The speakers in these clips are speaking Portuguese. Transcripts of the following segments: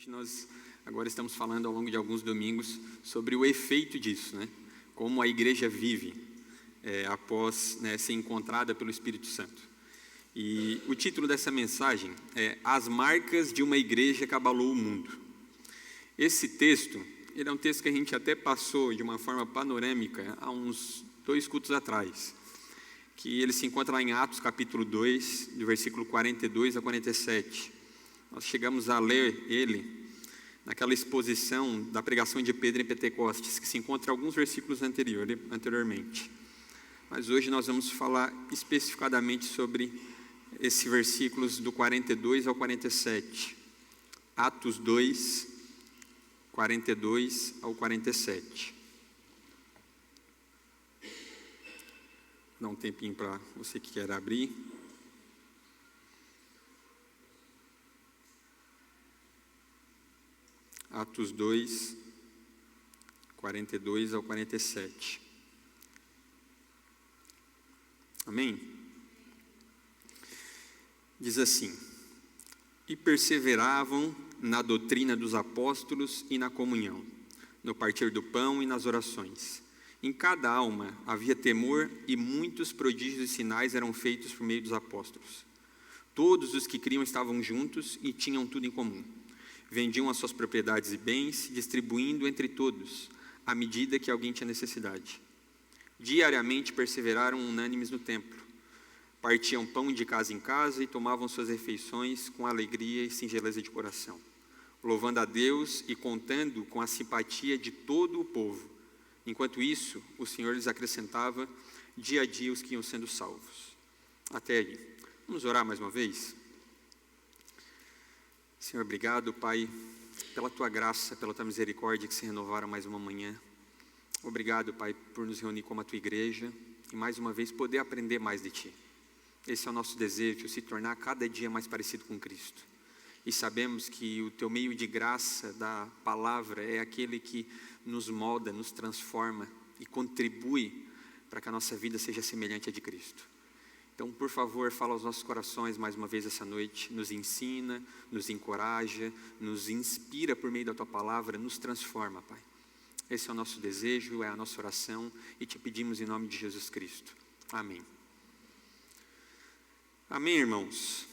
Nós agora estamos falando ao longo de alguns domingos sobre o efeito disso, né? Como a igreja vive após ser encontrada pelo Espírito Santo. E o título dessa mensagem é As Marcas de uma Igreja que Abalou o Mundo. Esse texto, ele é um texto que a gente até passou de uma forma panorâmica há uns 2 cultos atrás, que ele se encontra lá em Atos capítulo 2, do versículo 42 a 47. Nós chegamos a ler ele naquela exposição da pregação de Pedro em Pentecostes, que se encontra alguns versículos anteriormente. Mas hoje nós vamos falar especificadamente sobre esses versículos do 42 ao 47. Atos 2, 42 ao 47. Dá um tempinho para você que quer abrir. Atos 2, 42 ao 47. Amém? Diz assim: E perseveravam na doutrina dos apóstolos e na comunhão, no partir do pão e nas orações. Em cada alma havia temor, e muitos prodígios e sinais eram feitos por meio dos apóstolos. Todos os que criam estavam juntos e tinham tudo em comum. Vendiam as suas propriedades e bens, distribuindo entre todos, à medida que alguém tinha necessidade. Diariamente perseveraram unânimes no templo. Partiam pão de casa em casa e tomavam suas refeições com alegria e singeleza de coração, louvando a Deus e contando com a simpatia de todo o povo. Enquanto isso, o Senhor lhes acrescentava dia a dia os que iam sendo salvos. Até aí. Vamos orar mais uma vez? Senhor, obrigado, Pai, pela Tua graça, pela Tua misericórdia que se renovaram mais uma manhã. Obrigado, Pai, por nos reunir como a Tua igreja e mais uma vez poder aprender mais de Ti. Esse é o nosso desejo, se tornar cada dia mais parecido com Cristo. E sabemos que o Teu meio de graça da palavra é aquele que nos molda, nos transforma e contribui para que a nossa vida seja semelhante à de Cristo. Então, por favor, fala aos nossos corações mais uma vez essa noite, nos ensina, nos encoraja, nos inspira por meio da Tua palavra, nos transforma, Pai. Esse é o nosso desejo, é a nossa oração e Te pedimos em nome de Jesus Cristo. Amém. Amém, irmãos?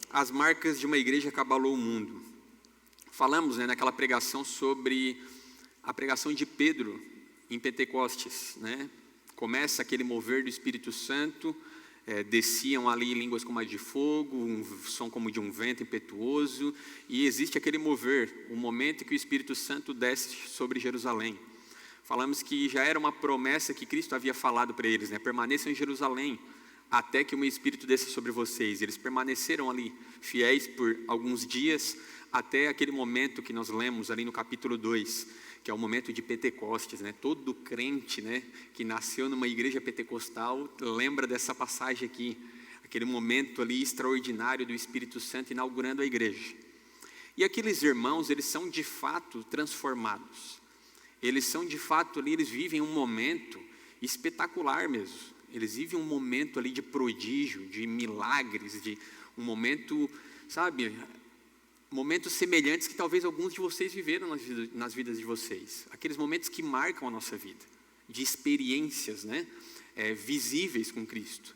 As marcas de uma igreja que abalou o mundo. Falamos naquela pregação sobre a pregação de Pedro em Pentecostes, né? Começa aquele mover do Espírito Santo, desciam ali línguas como a de fogo, um som como de um vento impetuoso, e existe aquele mover, o momento que o Espírito Santo desce sobre Jerusalém. Falamos que já era uma promessa que Cristo havia falado para eles, né? Permaneçam em Jerusalém, até que o meu Espírito desça sobre vocês. Eles permaneceram ali, fiéis por alguns dias, até aquele momento que nós lemos ali no capítulo 2, que é o momento de Pentecostes, né? Todo crente, né, que nasceu numa igreja pentecostal lembra dessa passagem aqui, aquele momento ali extraordinário do Espírito Santo inaugurando a igreja. E aqueles irmãos, eles são de fato transformados, eles são de fato ali, eles vivem um momento espetacular mesmo, eles vivem um momento ali de prodígio, de milagres, de um momento, sabe, momentos semelhantes que talvez alguns de vocês viveram nas vidas de vocês. Aqueles momentos que marcam a nossa vida, de experiências, né, visíveis com Cristo.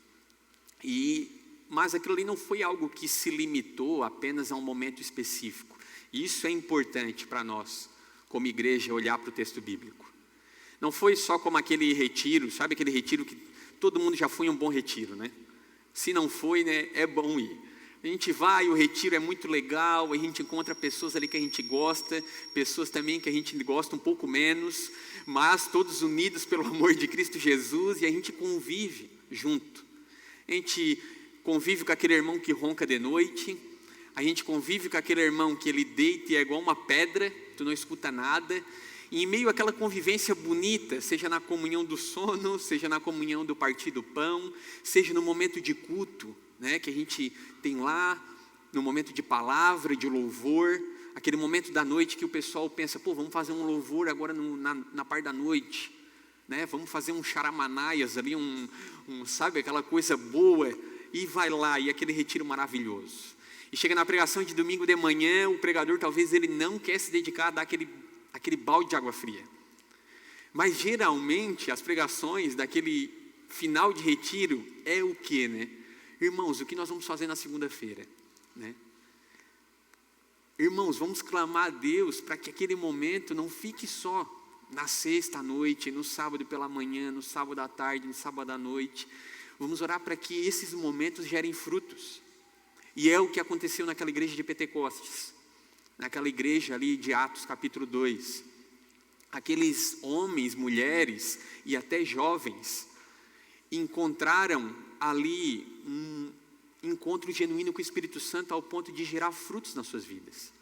Mas aquilo ali não foi algo que se limitou apenas a um momento específico. E isso é importante para nós, como igreja, olhar para o texto bíblico. Não foi só como aquele retiro, sabe aquele retiro que todo mundo já foi em um bom retiro, né? Se não foi, né, é bom ir. A gente vai, o retiro é muito legal, a gente encontra pessoas ali que a gente gosta, pessoas também que a gente gosta um pouco menos, mas todos unidos pelo amor de Cristo Jesus, e a gente convive junto. A gente convive com aquele irmão que ronca de noite, a gente convive com aquele irmão que ele deita e é igual uma pedra, tu não escuta nada, e em meio àquela convivência bonita, seja na comunhão do sono, seja na comunhão do partir do pão, seja no momento de culto, né, que a gente tem lá, no momento de palavra, de louvor, aquele momento da noite que o pessoal pensa, vamos fazer um louvor agora na parte da noite, né? Vamos fazer um charamanaias ali, sabe, aquela coisa boa, e vai lá, e aquele retiro maravilhoso. E chega na pregação de domingo de manhã, o pregador talvez ele não quer se dedicar a dar aquele balde de água fria. Mas geralmente as pregações daquele final de retiro é o quê, né? Irmãos, o que nós vamos fazer na segunda-feira, né? Irmãos, vamos clamar a Deus para que aquele momento não fique só na sexta à noite, no sábado pela manhã, no sábado à tarde, no sábado à noite. Vamos orar para que esses momentos gerem frutos. E é o que aconteceu naquela igreja de Pentecostes, naquela igreja ali de Atos capítulo 2. Aqueles homens, mulheres e até jovens encontraram ali um encontro genuíno com o Espírito Santo ao ponto de gerar frutos nas suas vidas.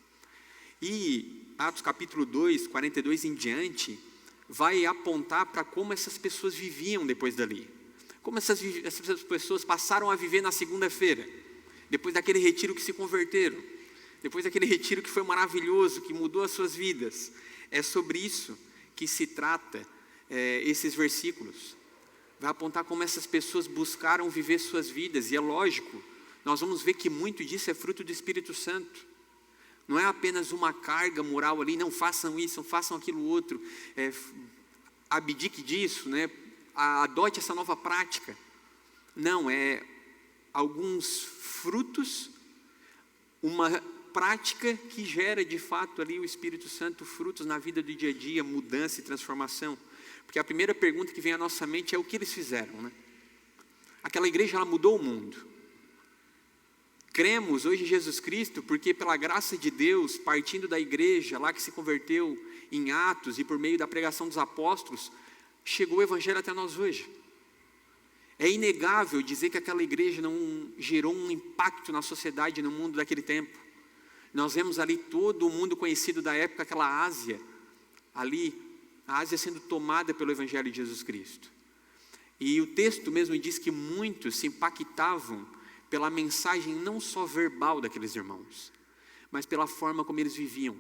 E Atos capítulo 2, 42 em diante, vai apontar para como essas pessoas viviam depois dali. Como essas pessoas passaram a viver na segunda-feira, depois daquele retiro que se converteram, depois daquele retiro que foi maravilhoso, que mudou as suas vidas. É sobre isso que se trata esses versículos. Vai apontar como essas pessoas buscaram viver suas vidas. E é lógico, nós vamos ver que muito disso é fruto do Espírito Santo. Não é apenas uma carga moral ali, não façam isso, não façam aquilo outro. Abdique disso, né? Adote essa nova prática. Não, é alguns frutos, uma prática que gera de fato ali o Espírito Santo, frutos na vida do dia a dia, mudança e transformação. Porque a primeira pergunta que vem à nossa mente é o que eles fizeram, né? Aquela igreja, ela mudou o mundo. Cremos hoje em Jesus Cristo porque pela graça de Deus, partindo da igreja lá que se converteu em Atos e por meio da pregação dos apóstolos, chegou o evangelho até nós hoje. É inegável dizer que aquela igreja não gerou um impacto na sociedade, no mundo daquele tempo. Nós vemos ali todo o mundo conhecido da época, aquela Ásia, ali, a Ásia sendo tomada pelo evangelho de Jesus Cristo. E o texto mesmo diz que muitos se impactavam pela mensagem não só verbal daqueles irmãos, mas pela forma como eles viviam.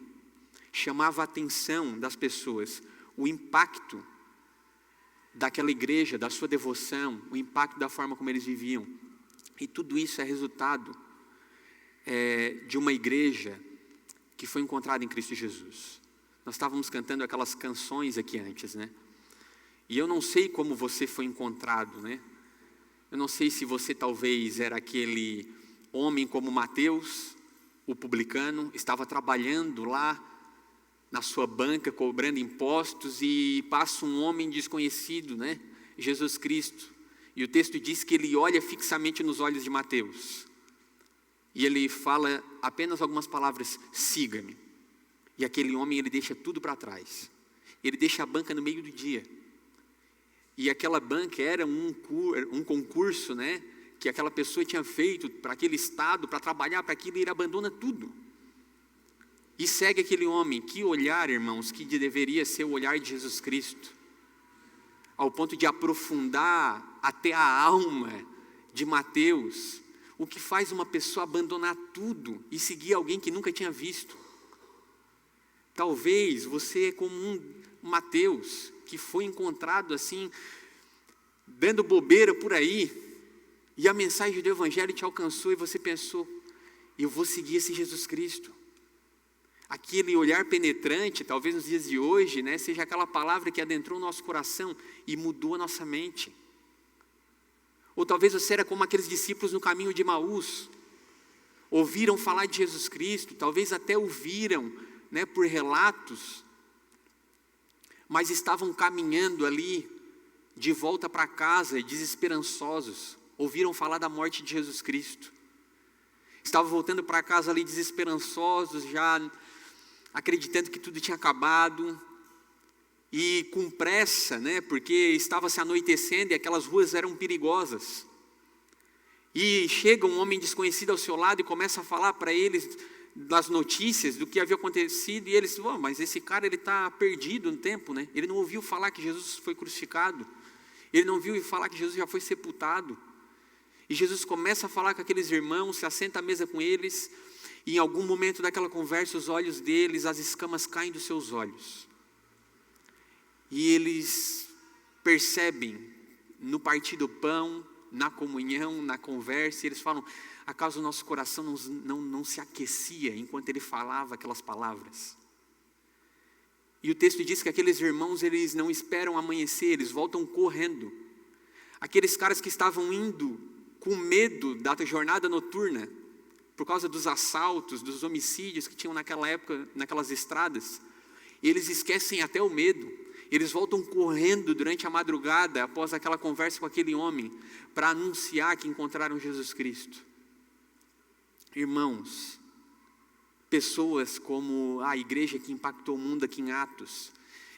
Chamava a atenção das pessoas o impacto daquela igreja, da sua devoção, o impacto da forma como eles viviam. E tudo isso é resultado de uma igreja que foi encontrada em Cristo Jesus. Nós estávamos cantando aquelas canções aqui antes, né? E eu não sei como você foi encontrado, né? Eu não sei se você talvez era aquele homem como Mateus, o publicano, estava trabalhando lá na sua banca, cobrando impostos, e passa um homem desconhecido, né? Jesus Cristo. E o texto diz que ele olha fixamente nos olhos de Mateus. E ele fala apenas algumas palavras: siga-me. E aquele homem, ele deixa tudo para trás. Ele deixa a banca no meio do dia. E aquela banca era um concurso, né? Que aquela pessoa tinha feito para aquele estado, para trabalhar para aquilo, e ele abandona tudo. E segue aquele homem. Que olhar, irmãos, que deveria ser o olhar de Jesus Cristo. Ao ponto de aprofundar até a alma de Mateus. O que faz uma pessoa abandonar tudo e seguir alguém que nunca tinha visto. Talvez você é como um Mateus, que foi encontrado assim, dando bobeira por aí, e a mensagem do Evangelho te alcançou e você pensou: eu vou seguir esse Jesus Cristo. Aquele olhar penetrante, talvez nos dias de hoje, né, seja aquela palavra que adentrou o nosso coração e mudou a nossa mente. Ou talvez você era como aqueles discípulos no caminho de Emaús, ouviram falar de Jesus Cristo, talvez até ouviram, né, por relatos, mas estavam caminhando ali, de volta para casa, desesperançosos, ouviram falar da morte de Jesus Cristo, estavam voltando para casa ali desesperançosos, já acreditando que tudo tinha acabado, e com pressa, né, porque estava se anoitecendo e aquelas ruas eram perigosas. E chega um homem desconhecido ao seu lado e começa a falar para eles das notícias, do que havia acontecido, e eles: mas esse cara, ele está perdido no tempo, né? Ele não ouviu falar que Jesus foi crucificado, ele não ouviu falar que Jesus já foi sepultado. E Jesus começa a falar com aqueles irmãos, se assenta à mesa com eles, e em algum momento daquela conversa, os olhos deles, as escamas caem dos seus olhos. E eles percebem, no partir do pão, na comunhão, na conversa, e eles falam, acaso o nosso coração não se aquecia enquanto ele falava aquelas palavras? E o texto diz que aqueles irmãos, eles não esperam amanhecer, eles voltam correndo. Aqueles caras que estavam indo com medo da jornada noturna, por causa dos assaltos, dos homicídios que tinham naquela época, naquelas estradas, eles esquecem até o medo. Eles voltam correndo durante a madrugada, após aquela conversa com aquele homem, para anunciar que encontraram Jesus Cristo. Irmãos, pessoas como a igreja que impactou o mundo aqui em Atos,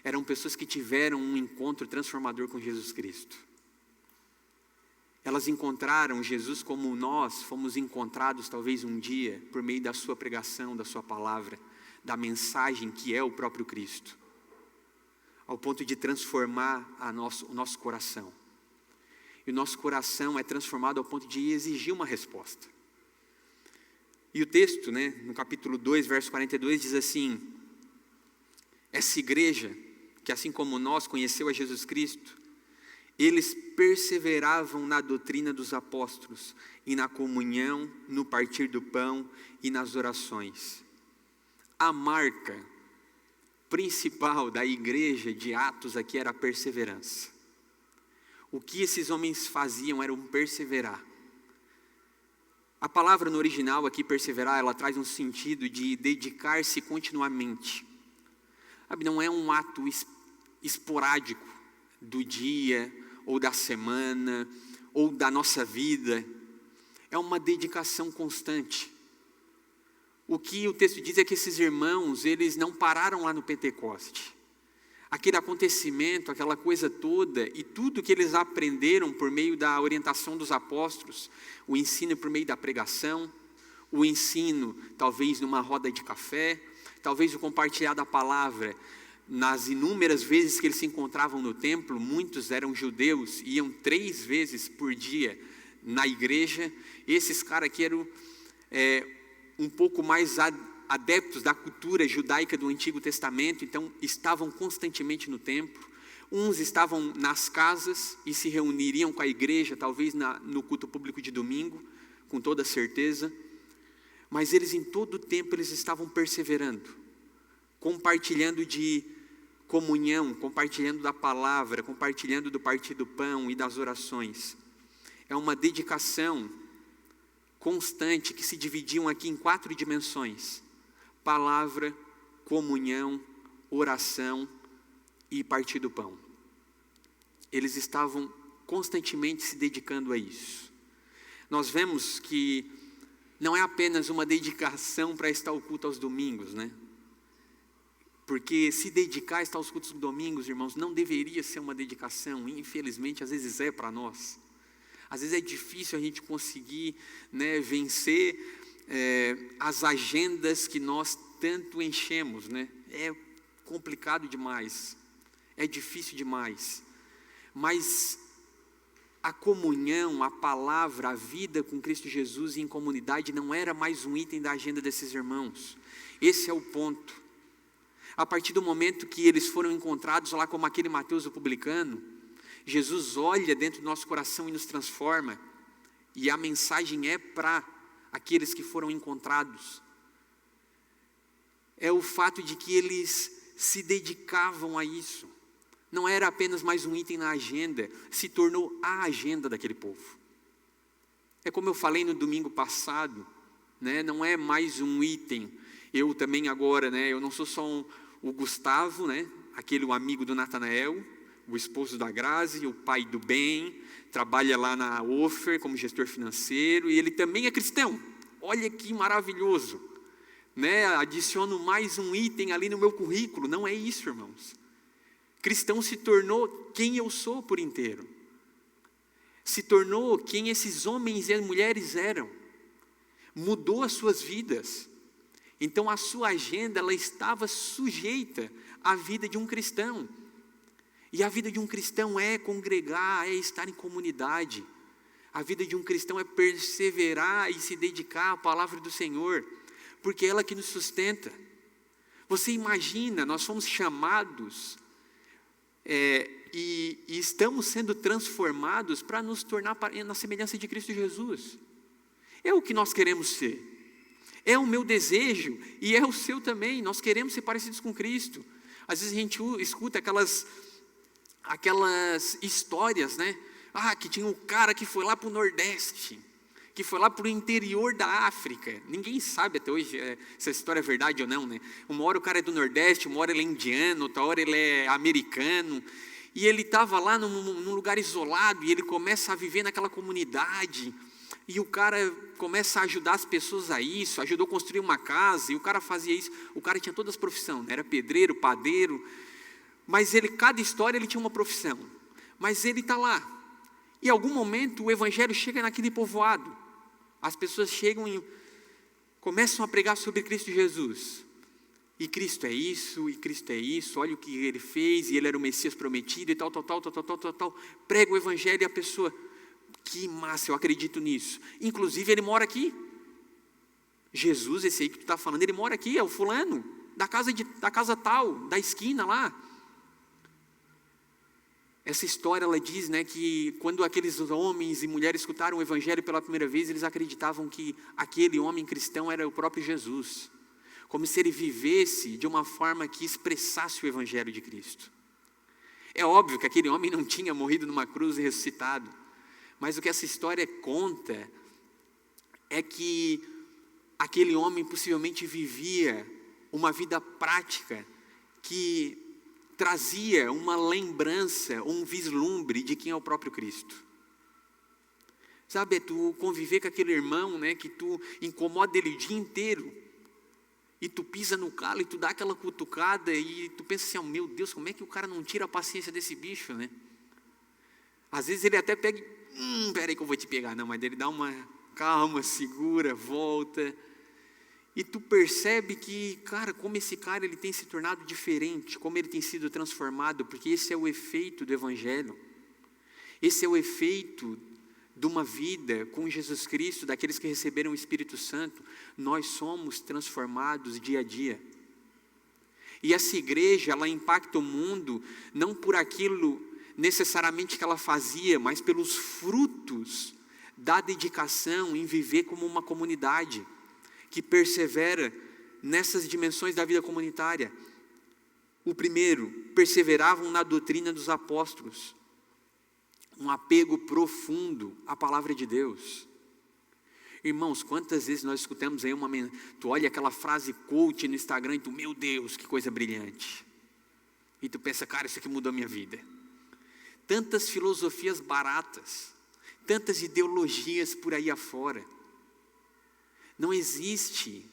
eram pessoas que tiveram um encontro transformador com Jesus Cristo. Elas encontraram Jesus como nós fomos encontrados talvez um dia, por meio da sua pregação, da sua palavra, da mensagem que é o próprio Cristo, ao ponto de transformar o nosso coração. E o nosso coração é transformado ao ponto de exigir uma resposta. E o texto, no capítulo 2, verso 42, diz assim: essa igreja, que assim como nós conheceu a Jesus Cristo, eles perseveravam na doutrina dos apóstolos, e na comunhão, no partir do pão e nas orações. A marca principal da igreja de Atos aqui era a perseverança. O que esses homens faziam era perseverar. A palavra no original aqui, perseverar, ela traz um sentido de dedicar-se continuamente. Sabe, não é um ato esporádico do dia, ou da semana, ou da nossa vida. É uma dedicação constante. O que o texto diz é que esses irmãos, eles não pararam lá no Pentecoste. Aquele acontecimento, aquela coisa toda, e tudo que eles aprenderam por meio da orientação dos apóstolos, o ensino por meio da pregação, o ensino talvez numa roda de café, talvez o compartilhar da palavra, nas inúmeras vezes que eles se encontravam no templo, muitos eram judeus, iam 3 vezes por dia na igreja. Esses caras aqui eram um pouco mais adeptos da cultura judaica do Antigo Testamento, então estavam constantemente no templo. Uns estavam nas casas e se reuniriam com a igreja, talvez no culto público de domingo, com toda certeza. Mas eles em todo o tempo eles estavam perseverando, compartilhando de comunhão, compartilhando da palavra, compartilhando do partir do pão e das orações. É uma dedicação constante que se dividiam aqui em 4 dimensões: palavra, comunhão, oração e partir do pão. Eles estavam constantemente se dedicando a isso. Nós vemos que não é apenas uma dedicação para estar ao culto aos domingos, Porque se dedicar a estar aos cultos dos domingos, irmãos, não deveria ser uma dedicação. Infelizmente, às vezes é para nós. Às vezes é difícil a gente conseguir vencer as agendas que nós tanto enchemos. É complicado demais, é difícil demais. Mas a comunhão, a palavra, a vida com Cristo Jesus em comunidade não era mais um item da agenda desses irmãos. Esse é o ponto. A partir do momento que eles foram encontrados lá como aquele Mateus o publicano, Jesus olha dentro do nosso coração e nos transforma. E a mensagem é para aqueles que foram encontrados. É o fato de que eles se dedicavam a isso. Não era apenas mais um item na agenda, se tornou a agenda daquele povo. É como eu falei no domingo passado, não é mais um item. Eu também agora, eu não sou só o Gustavo, aquele amigo do Natanael, o esposo da Grazi, o pai do bem, trabalha lá na Ofer como gestor financeiro, e ele também é cristão. Olha que maravilhoso, Adiciono mais um item ali no meu currículo. Não é isso, irmãos. Cristão se tornou quem eu sou por inteiro. Se tornou quem esses homens e as mulheres eram. Mudou as suas vidas. Então a sua agenda, ela estava sujeita à vida de um cristão. E a vida de um cristão é congregar, é estar em comunidade. A vida de um cristão é perseverar e se dedicar à palavra do Senhor, porque é ela que nos sustenta. Você imagina, nós fomos chamados e estamos sendo transformados para nos tornar na semelhança de Cristo Jesus. É o que nós queremos ser. É o meu desejo e é o seu também. Nós queremos ser parecidos com Cristo. Às vezes a gente escuta aquelas histórias, né? Que tinha um cara que foi lá para o Nordeste, que foi lá para o interior da África. Ninguém sabe até hoje se essa história é verdade ou não, né? Uma hora o cara é do Nordeste, uma hora ele é indiano, outra hora ele é americano. E ele estava lá num lugar isolado e ele começa a viver naquela comunidade. E o cara começa a ajudar as pessoas a isso, ajudou a construir uma casa, e o cara fazia isso. O cara tinha todas as profissões, né? Era pedreiro, padeiro, mas cada história ele tinha uma profissão. Mas ele está lá. E em algum momento o evangelho chega naquele povoado. As pessoas chegam e começam a pregar sobre Cristo Jesus. E Cristo é isso, e Cristo é isso, olha o que ele fez, e ele era o Messias prometido, e tal. Prega o evangelho e a pessoa, que massa, eu acredito nisso. Inclusive ele mora aqui. Jesus, esse aí que tu está falando, ele mora aqui, é o fulano, da casa tal, da esquina lá. Essa história, ela diz, né, que quando aqueles homens e mulheres escutaram o evangelho pela primeira vez, eles acreditavam que aquele homem cristão era o próprio Jesus, como se ele vivesse de uma forma que expressasse o evangelho de Cristo. É óbvio que aquele homem não tinha morrido numa cruz e ressuscitado, mas o que essa história conta é que aquele homem possivelmente vivia uma vida prática que trazia uma lembrança, um vislumbre de quem é o próprio Cristo. Sabe, é tu conviver com aquele irmão, né, que tu incomoda ele o dia inteiro, e tu pisa no calo e tu dá aquela cutucada e tu pensa assim, meu Deus, como é que o cara não tira a paciência desse bicho, né? Às vezes ele até pega, peraí que eu vou te pegar, não, mas ele dá uma calma, segura, volta. E tu percebe que, cara, como esse cara ele tem se tornado diferente, como ele tem sido transformado, porque esse é o efeito do evangelho. Esse é o efeito de uma vida com Jesus Cristo, daqueles que receberam o Espírito Santo. Nós somos transformados dia a dia. E essa igreja, ela impacta o mundo, não por aquilo necessariamente que ela fazia, mas pelos frutos da dedicação em viver como uma comunidade que persevera nessas dimensões da vida comunitária. O primeiro, perseveravam na doutrina dos apóstolos, um apego profundo à palavra de Deus. Irmãos, quantas vezes nós escutamos aí tu olha aquela frase coach no Instagram e tu, meu Deus, que coisa brilhante. E tu pensa, cara, isso aqui mudou a minha vida. Tantas filosofias baratas, tantas ideologias por aí afora. Não existe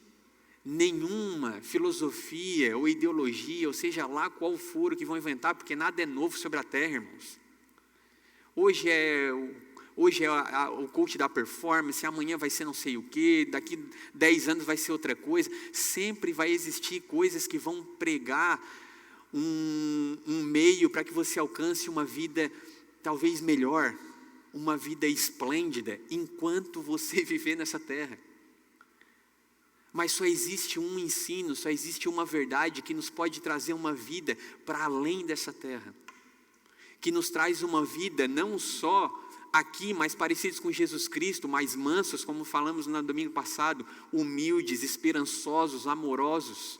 nenhuma filosofia ou ideologia, ou seja lá qual for o que vão inventar, porque nada é novo sobre a terra, irmãos. Hoje é o coach da performance, amanhã vai ser não sei o quê, daqui 10 anos vai ser outra coisa. Sempre vai existir coisas que vão pregar um meio para que você alcance uma vida talvez melhor, uma vida esplêndida, enquanto você viver nessa terra. Mas só existe um ensino, só existe uma verdade que nos pode trazer uma vida para além dessa terra. Que nos traz uma vida não só aqui, mas parecidos com Jesus Cristo, mais mansos, como falamos no domingo passado, humildes, esperançosos, amorosos,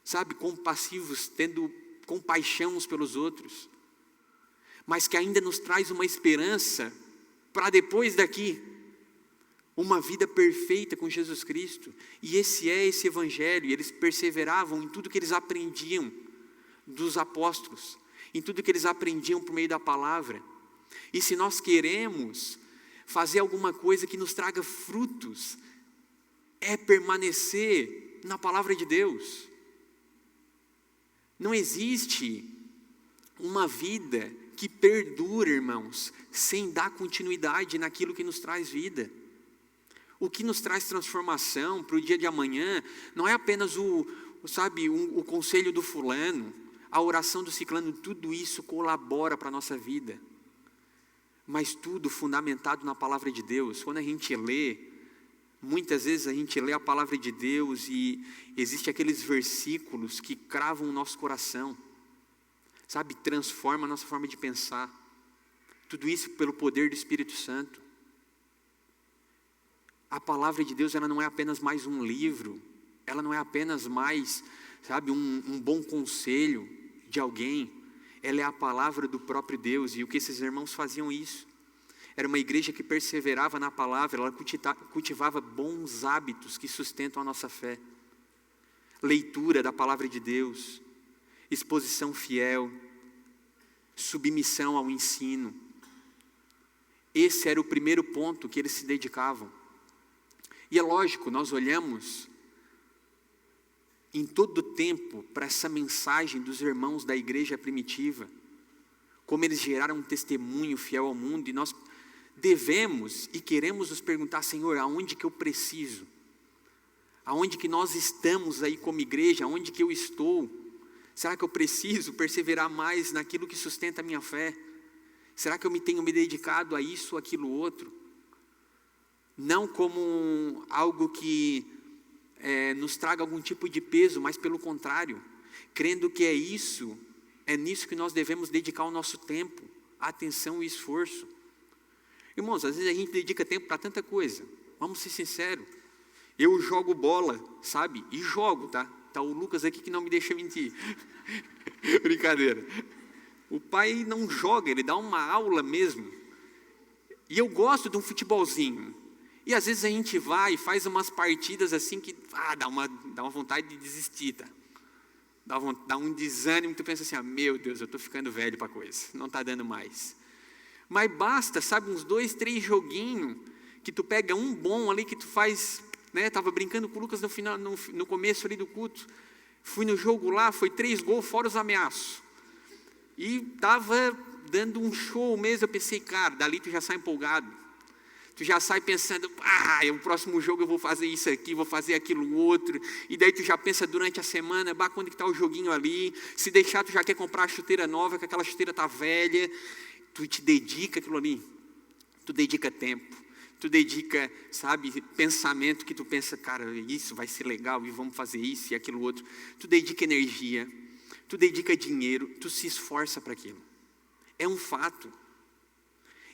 sabe, compassivos, tendo compaixão uns pelos outros, mas que ainda nos traz uma esperança para depois daqui, uma vida perfeita com Jesus Cristo. E esse é esse evangelho, e eles perseveravam em tudo que eles aprendiam dos apóstolos, em tudo que eles aprendiam por meio da palavra. E se nós queremos fazer alguma coisa que nos traga frutos, é permanecer na palavra de Deus. Não existe uma vida que perdura, irmãos, sem dar continuidade naquilo que nos traz vida. O que nos traz transformação para o dia de amanhã não é apenas o conselho do fulano, a oração do ciclano, tudo isso colabora para a nossa vida. Mas tudo fundamentado na palavra de Deus. Quando a gente lê, muitas vezes a gente lê a palavra de Deus e existem aqueles versículos que cravam o nosso coração. sabe, transforma a nossa forma de pensar. Tudo isso pelo poder do Espírito Santo. A palavra de Deus, ela não é apenas mais um livro, ela não é apenas mais, sabe, um bom conselho de alguém, ela é a palavra do próprio Deus. E o que esses irmãos faziam isso? Era uma igreja que perseverava na palavra, ela cultivava bons hábitos que sustentam a nossa fé. Leitura da palavra de Deus, exposição fiel, submissão ao ensino. Esse era o primeiro ponto que eles se dedicavam. E é lógico, nós olhamos em todo o tempo para essa mensagem dos irmãos da igreja primitiva, como eles geraram um testemunho fiel ao mundo, e nós devemos e queremos nos perguntar: Senhor, aonde que eu preciso? Aonde que nós estamos aí como igreja? Aonde que eu estou? Será que eu preciso perseverar mais naquilo que sustenta a minha fé? Será que eu tenho me dedicado a isso ou aquilo outro? Não como algo que nos traga algum tipo de peso, mas pelo contrário, crendo que é nisso que nós devemos dedicar o nosso tempo, atenção e esforço. Irmãos, às vezes a gente dedica tempo para tanta coisa, vamos ser sinceros. Eu jogo bola, sabe? E jogo, tá? Tá o Lucas aqui que não me deixa mentir. Brincadeira. O pai não joga, ele dá uma aula mesmo. E eu gosto de um futebolzinho. E às vezes a gente vai e faz umas partidas assim que dá uma vontade de desistir, tá? Dá um desânimo, tu pensa assim: meu Deus, eu estou ficando velho para coisa, não está dando mais. Mas basta, sabe, uns 2, 3 joguinhos, que tu pega um bom ali que tu faz, né? Estava brincando com o Lucas no começo ali do culto, fui no jogo lá, foi 3 gols fora os ameaços. E estava dando um show mesmo, eu pensei, cara, dali tu já sai empolgado. Tu já sai pensando: o próximo jogo eu vou fazer isso aqui, vou fazer aquilo outro. E daí tu já pensa durante a semana: quando que está o joguinho ali? Se deixar, tu já quer comprar a chuteira nova, que aquela chuteira está velha. Tu te dedica àquilo ali. Tu dedica tempo. Tu dedica, sabe, pensamento que tu pensa: cara, isso vai ser legal e vamos fazer isso e aquilo outro. Tu dedica energia. Tu dedica dinheiro. Tu se esforça para aquilo. É um fato.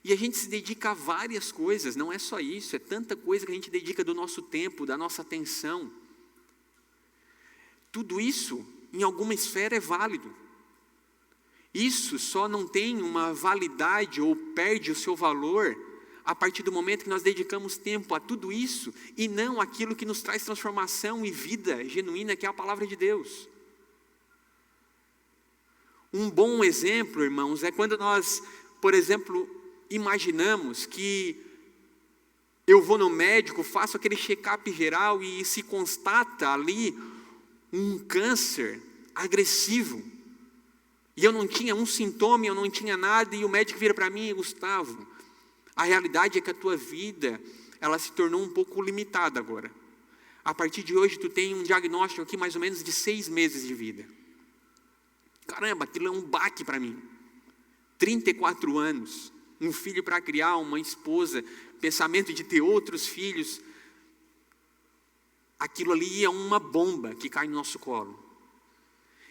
E a gente se dedica a várias coisas, não é só isso, é tanta coisa que a gente dedica do nosso tempo, da nossa atenção. Tudo isso, em alguma esfera, é válido. Isso só não tem uma validade ou perde o seu valor a partir do momento que nós dedicamos tempo a tudo isso e não aquilo que nos traz transformação e vida genuína, que é a palavra de Deus. Um bom exemplo, irmãos, é quando nós, por exemplo, imaginamos que eu vou no médico, faço aquele check-up geral e se constata ali um câncer agressivo. E eu não tinha um sintoma, eu não tinha nada, e o médico vira para mim: Gustavo, a realidade é que a tua vida, ela se tornou um pouco limitada agora. A partir de hoje tu tem um diagnóstico aqui mais ou menos de 6 meses de vida. Caramba, aquilo é um baque para mim. 34 anos. Um filho para criar, uma esposa, pensamento de ter outros filhos. Aquilo ali é uma bomba que cai no nosso colo.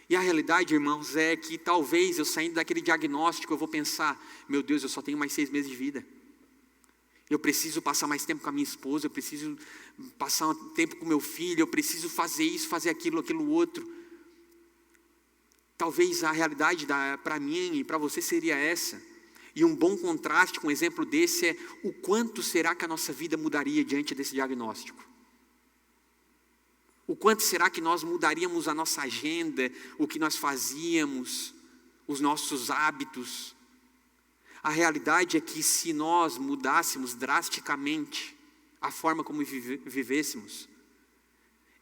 E a realidade, irmãos, é que talvez eu saindo daquele diagnóstico, eu vou pensar: meu Deus, eu só tenho mais 6 meses de vida. Eu preciso passar mais tempo com a minha esposa, eu preciso passar tempo com meu filho, eu preciso fazer isso, fazer aquilo outro. Talvez a realidade para mim e para você seria essa. E um bom contraste com um exemplo desse é: o quanto será que a nossa vida mudaria diante desse diagnóstico? O quanto será que nós mudaríamos a nossa agenda, o que nós fazíamos, os nossos hábitos? A realidade é que se nós mudássemos drasticamente a forma como vivêssemos,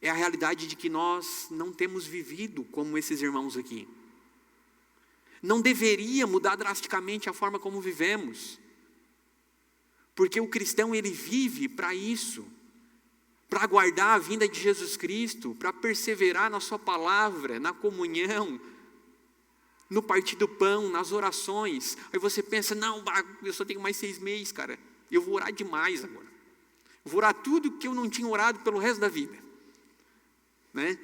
é a realidade de que nós não temos vivido como esses irmãos aqui. Não deveria mudar drasticamente a forma como vivemos. Porque o cristão, ele vive para isso. Para aguardar a vinda de Jesus Cristo, para perseverar na sua palavra, na comunhão, no partir do pão, nas orações. Aí você pensa: não, eu só tenho mais 6 meses, cara. Eu vou orar demais agora. Vou orar tudo que eu não tinha orado pelo resto da vida. Né?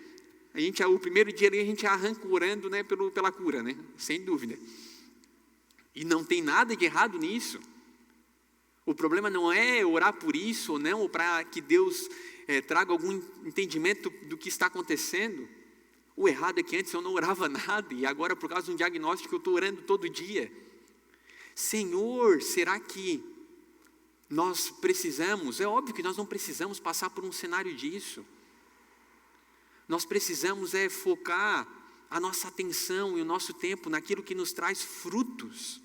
O primeiro dia ali a gente arranca orando, né, pela cura, né? Sem dúvida. E não tem nada de errado nisso. O problema não é orar por isso ou não, ou para que Deus traga algum entendimento do que está acontecendo. O errado é que antes eu não orava nada, e agora por causa de um diagnóstico eu estou orando todo dia. Senhor, será que nós precisamos? É óbvio que nós não precisamos passar por um cenário disso. Nós precisamos focar a nossa atenção e o nosso tempo naquilo que nos traz frutos.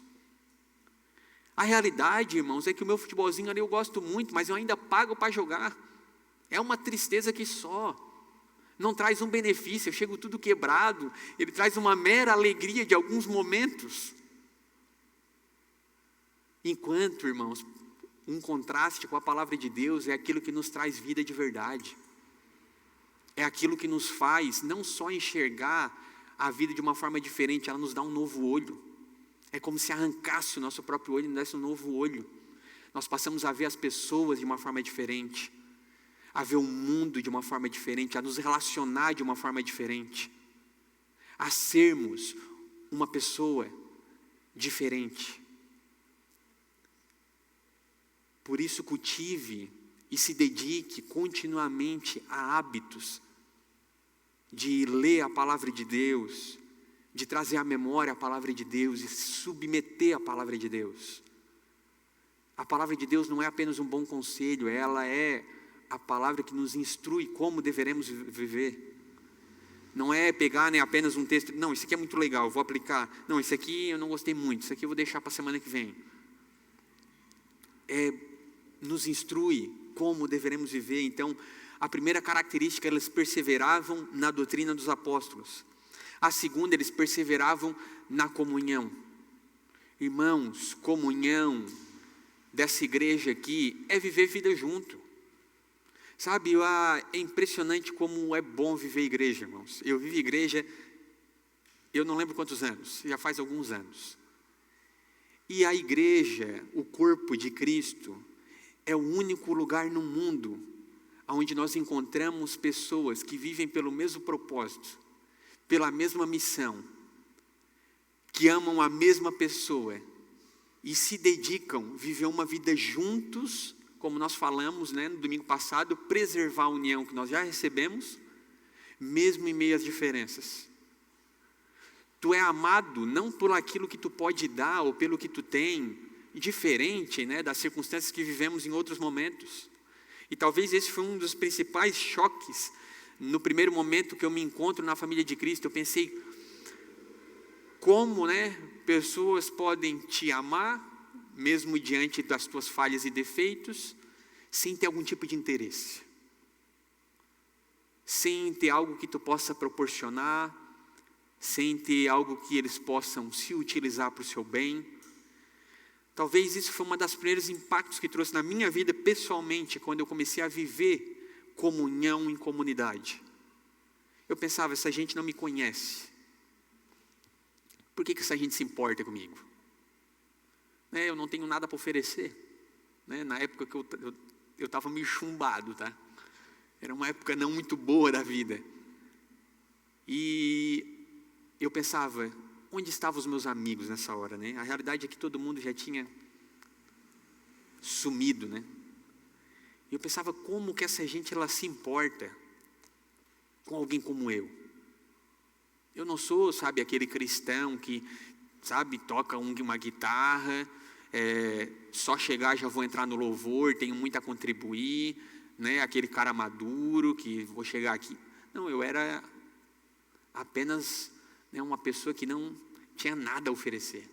A realidade, irmãos, é que o meu futebolzinho ali eu gosto muito, mas eu ainda pago para jogar. É uma tristeza que só. Não traz um benefício, eu chego tudo quebrado. Ele traz uma mera alegria de alguns momentos. Enquanto, irmãos, um contraste com a palavra de Deus é aquilo que nos traz vida de verdade. É aquilo que nos faz não só enxergar a vida de uma forma diferente, ela nos dá um novo olho. É como se arrancasse o nosso próprio olho e nos desse um novo olho. Nós passamos a ver as pessoas de uma forma diferente, a ver o mundo de uma forma diferente, a nos relacionar de uma forma diferente, a sermos uma pessoa diferente. Por isso cultive e se dedique continuamente a hábitos de ler a palavra de Deus, de trazer à memória a palavra de Deus e se submeter à palavra de Deus. A palavra de Deus não é apenas um bom conselho, ela é a palavra que nos instrui como deveremos viver. Não é pegar apenas um texto, não, isso aqui é muito legal, vou aplicar. Não, esse aqui eu não gostei muito, isso aqui eu vou deixar para a semana que vem. Nos instrui como deveremos viver. Então, a primeira característica, eles perseveravam na doutrina dos apóstolos. A segunda, eles perseveravam na comunhão. Irmãos, comunhão dessa igreja aqui é viver vida junto. Sabe, é impressionante como é bom viver igreja, irmãos. Eu vivo igreja, eu não lembro quantos anos, já faz alguns anos. E a igreja, o corpo de Cristo, é o único lugar no mundo onde nós encontramos pessoas que vivem pelo mesmo propósito, pela mesma missão, que amam a mesma pessoa e se dedicam a viver uma vida juntos, como nós falamos, né, no domingo passado, preservar a união que nós já recebemos, mesmo em meio às diferenças. Tu é amado não por aquilo que tu pode dar ou pelo que tu tem, diferente, né, das circunstâncias que vivemos em outros momentos. E talvez esse foi um dos principais choques. No primeiro momento que eu me encontro na família de Cristo, eu pensei, como, né, pessoas podem te amar, mesmo diante das tuas falhas e defeitos, sem ter algum tipo de interesse, sem ter algo que tu possa proporcionar, sem ter algo que eles possam se utilizar para o seu bem. Talvez isso foi um dos primeiros impactos que trouxe na minha vida pessoalmente, quando eu comecei a viver comunhão em comunidade. Eu pensava, essa gente não me conhece, por que essa gente se importa comigo? Eu não tenho nada para oferecer. Na época que eu estava meio chumbado, tá? Era uma época não muito boa da vida. E eu pensava, onde estavam os meus amigos nessa hora, né? A realidade é que todo mundo já tinha sumido, né? E eu pensava, como que essa gente ela se importa com alguém como eu? Eu não sou, sabe, aquele cristão que, sabe, toca uma guitarra, só chegar já vou entrar no louvor, tenho muito a contribuir, né? Aquele cara maduro que vou chegar aqui. Não, eu era apenas uma pessoa que não tinha nada a oferecer.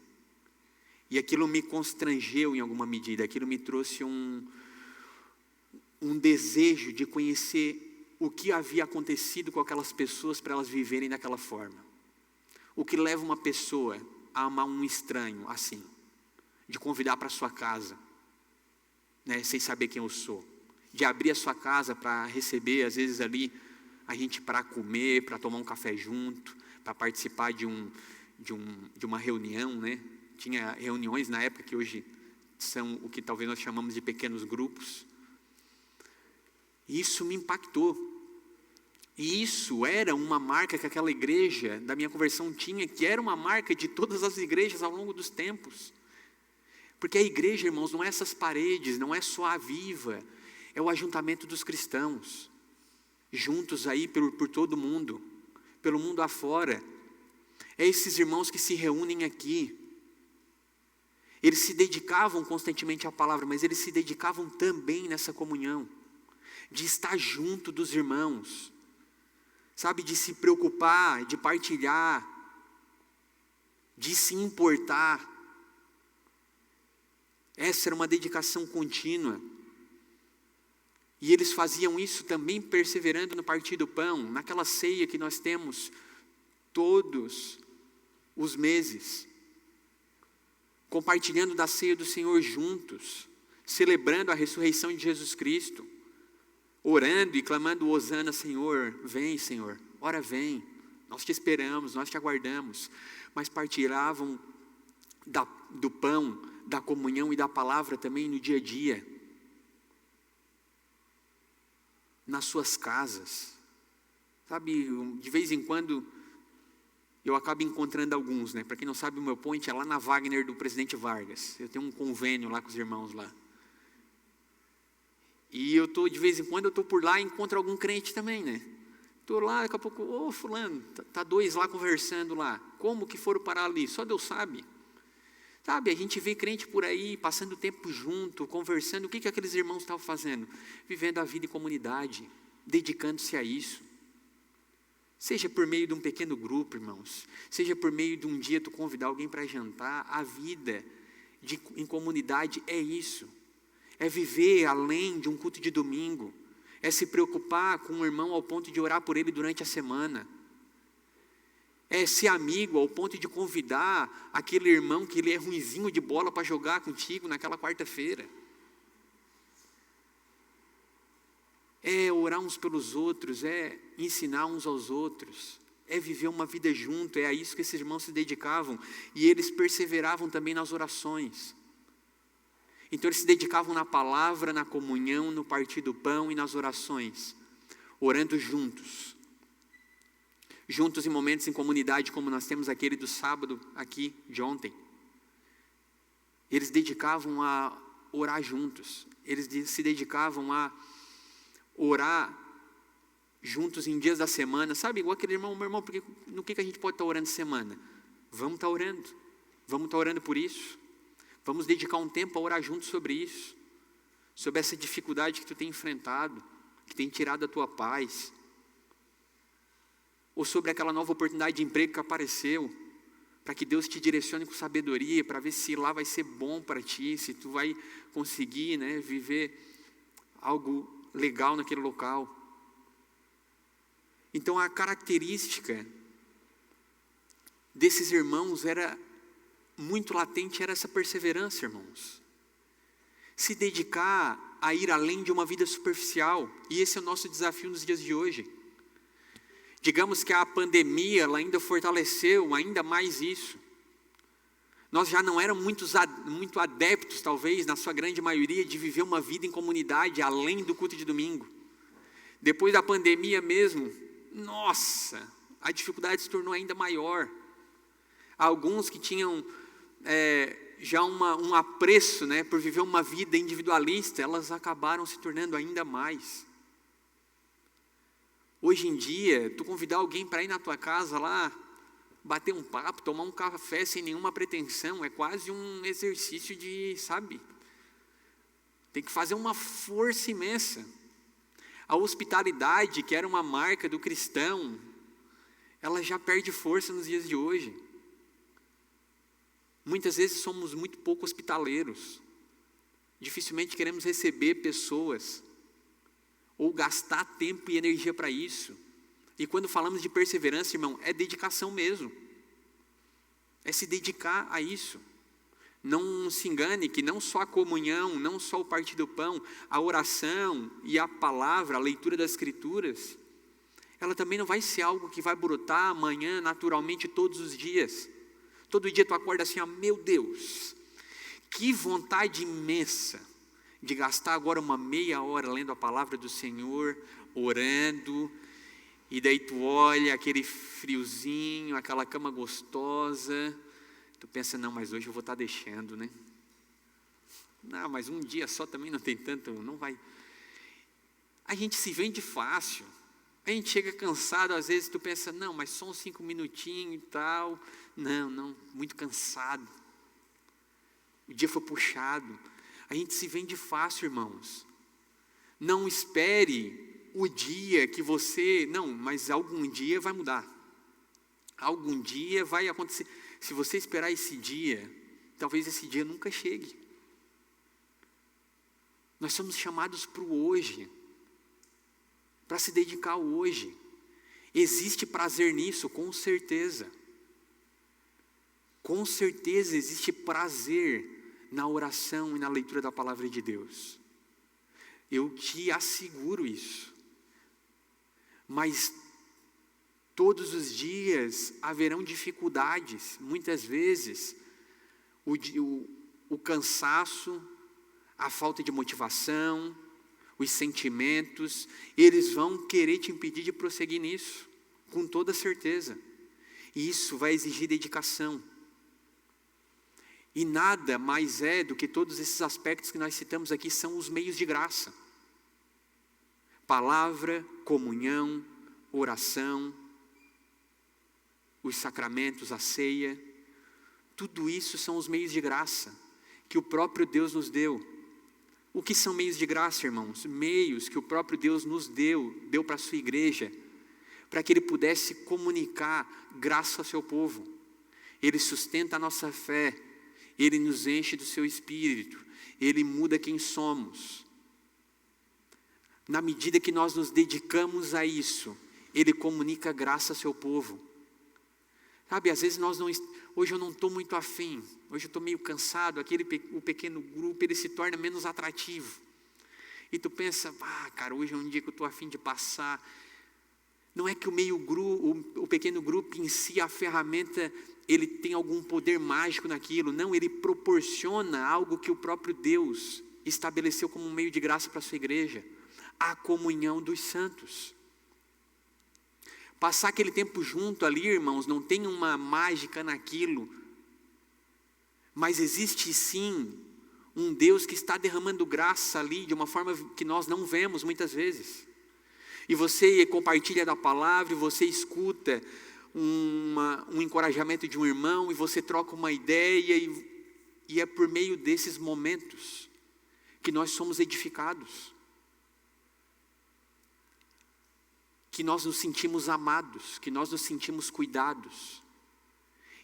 E aquilo me constrangeu em alguma medida, aquilo me trouxe um desejo de conhecer o que havia acontecido com aquelas pessoas para elas viverem daquela forma. O que leva uma pessoa a amar um estranho assim, de convidar para sua casa, né, sem saber quem eu sou, de abrir a sua casa para receber, às vezes ali, a gente para comer, para tomar um café junto, para participar de uma reunião, né? Tinha reuniões na época que hoje são o que talvez nós chamamos de pequenos grupos. E isso me impactou. E isso era uma marca que aquela igreja da minha conversão tinha, que era uma marca de todas as igrejas ao longo dos tempos. Porque a igreja, irmãos, não é essas paredes, não é só a Viva, é o ajuntamento dos cristãos, juntos aí por todo mundo, pelo mundo afora. É esses irmãos que se reúnem aqui. Eles se dedicavam constantemente à palavra, mas eles se dedicavam também nessa comunhão, de estar junto dos irmãos, sabe, de se preocupar, de partilhar, de se importar. Essa era uma dedicação contínua. E eles faziam isso também perseverando no partir do pão, naquela ceia que nós temos todos os meses, compartilhando da ceia do Senhor juntos, celebrando a ressurreição de Jesus Cristo, orando e clamando: Hosana, Senhor, vem, Senhor, ora vem, nós te esperamos, nós te aguardamos. Mas partilhavam do pão, da comunhão e da palavra também no dia a dia, nas suas casas, sabe, de vez em quando eu acabo encontrando alguns, né? Para quem não sabe, o meu point é lá na Wagner do Presidente Vargas. Eu tenho um convênio lá com os irmãos lá. E de vez em quando eu estou por lá e encontro algum crente também, né? Estou lá, daqui a pouco, fulano, tá dois lá conversando lá. Como que foram parar ali? Só Deus sabe. Sabe, a gente vê crente por aí, passando tempo junto, conversando. O que aqueles irmãos estavam fazendo? Vivendo a vida em comunidade, dedicando-se a isso. Seja por meio de um pequeno grupo, irmãos, seja por meio de um dia tu convidar alguém para jantar. A vida em comunidade é isso, é viver além de um culto de domingo, é se preocupar com um irmão ao ponto de orar por ele durante a semana, é ser amigo ao ponto de convidar aquele irmão que ele é ruinzinho de bola para jogar contigo naquela quarta-feira. É orar uns pelos outros, é ensinar uns aos outros, é viver uma vida junto. É a isso que esses irmãos se dedicavam, e eles perseveravam também nas orações. Então eles se dedicavam na palavra, na comunhão, no partir do pão e nas orações, orando juntos em momentos em comunidade, como nós temos aquele do sábado aqui de ontem. Eles dedicavam a orar juntos, eles se dedicavam a orar juntos em dias da semana, sabe, igual aquele irmão: meu irmão, no que a gente pode estar orando semana? Vamos estar orando por isso, vamos dedicar um tempo a orar juntos sobre isso, sobre essa dificuldade que tu tem enfrentado, que tem tirado a tua paz, ou sobre aquela nova oportunidade de emprego que apareceu, para que Deus te direcione com sabedoria, para ver se lá vai ser bom para ti, se tu vai conseguir, né, viver algo legal naquele local. Então a característica desses irmãos era muito latente, era essa perseverança, irmãos. Se dedicar a ir além de uma vida superficial, e esse é o nosso desafio nos dias de hoje. Digamos que a pandemia ela ainda fortaleceu ainda mais isso. Nós já não éramos muito adeptos, talvez, na sua grande maioria, de viver uma vida em comunidade, além do culto de domingo. Depois da pandemia mesmo, nossa, a dificuldade se tornou ainda maior. Alguns que tinham já um apreço, né, por viver uma vida individualista, elas acabaram se tornando ainda mais. Hoje em dia, tu convidar alguém para ir na tua casa lá, bater um papo, tomar um café sem nenhuma pretensão, é quase um exercício de, sabe, tem que fazer uma força imensa. A hospitalidade, que era uma marca do cristão, ela já perde força nos dias de hoje. Muitas vezes somos muito pouco hospitaleiros, dificilmente queremos receber pessoas, ou gastar tempo e energia para isso. E quando falamos de perseverança, irmão, é dedicação mesmo. É se dedicar a isso. Não se engane que não só a comunhão, não só o partir do pão, a oração e a palavra, a leitura das escrituras, ela também não vai ser algo que vai brotar amanhã naturalmente todos os dias. Todo dia tu acorda assim: meu Deus, que vontade imensa de gastar agora uma meia hora lendo a palavra do Senhor, orando, E daí tu olha aquele friozinho, aquela cama gostosa, tu pensa, não, mas hoje eu vou estar deixando, né? Não, mas um dia só também não tem tanto, não vai. A gente se vende fácil. A gente chega cansado, às vezes tu pensa, não, mas só uns 5 minutinhos e tal. Não, muito cansado. O dia foi puxado. A gente se vende fácil, irmãos. Não espere o dia que você, não, mas algum dia vai mudar. Algum dia vai acontecer. Se você esperar esse dia, talvez esse dia nunca chegue. Nós somos chamados para o hoje, para se dedicar ao hoje. Existe prazer nisso, com certeza. Com certeza existe prazer na oração e na leitura da palavra de Deus. Eu te asseguro isso. Mas todos os dias haverão dificuldades, muitas vezes o cansaço, a falta de motivação, os sentimentos, eles vão querer te impedir de prosseguir nisso, com toda certeza. E isso vai exigir dedicação. E nada mais é do que todos esses aspectos que nós citamos aqui são os meios de graça. Palavra, comunhão, oração, os sacramentos, a ceia, tudo isso são os meios de graça que o próprio Deus nos deu. O que são meios de graça, irmãos? Meios que o próprio Deus nos deu para a sua igreja, para que Ele pudesse comunicar graça ao seu povo. Ele sustenta a nossa fé, Ele nos enche do seu Espírito, Ele muda quem somos. Na medida que nós nos dedicamos a isso, Ele comunica graça ao seu povo. Sabe, às vezes hoje eu não estou muito afim, hoje eu estou meio cansado, o pequeno grupo, ele se torna menos atrativo. E tu pensa, cara, hoje é um dia que eu estou afim de passar. Não é que o pequeno grupo em si, a ferramenta, ele tem algum poder mágico naquilo. Não, ele proporciona algo que o próprio Deus estabeleceu como um meio de graça para a sua igreja. A comunhão dos santos. Passar aquele tempo junto ali, irmãos, não tem uma mágica naquilo. Mas existe sim um Deus que está derramando graça ali de uma forma que nós não vemos muitas vezes. E você compartilha da palavra, e você escuta um encorajamento de um irmão, e você troca uma ideia, e é por meio desses momentos que nós somos edificados. Que nós nos sentimos amados, que nós nos sentimos cuidados.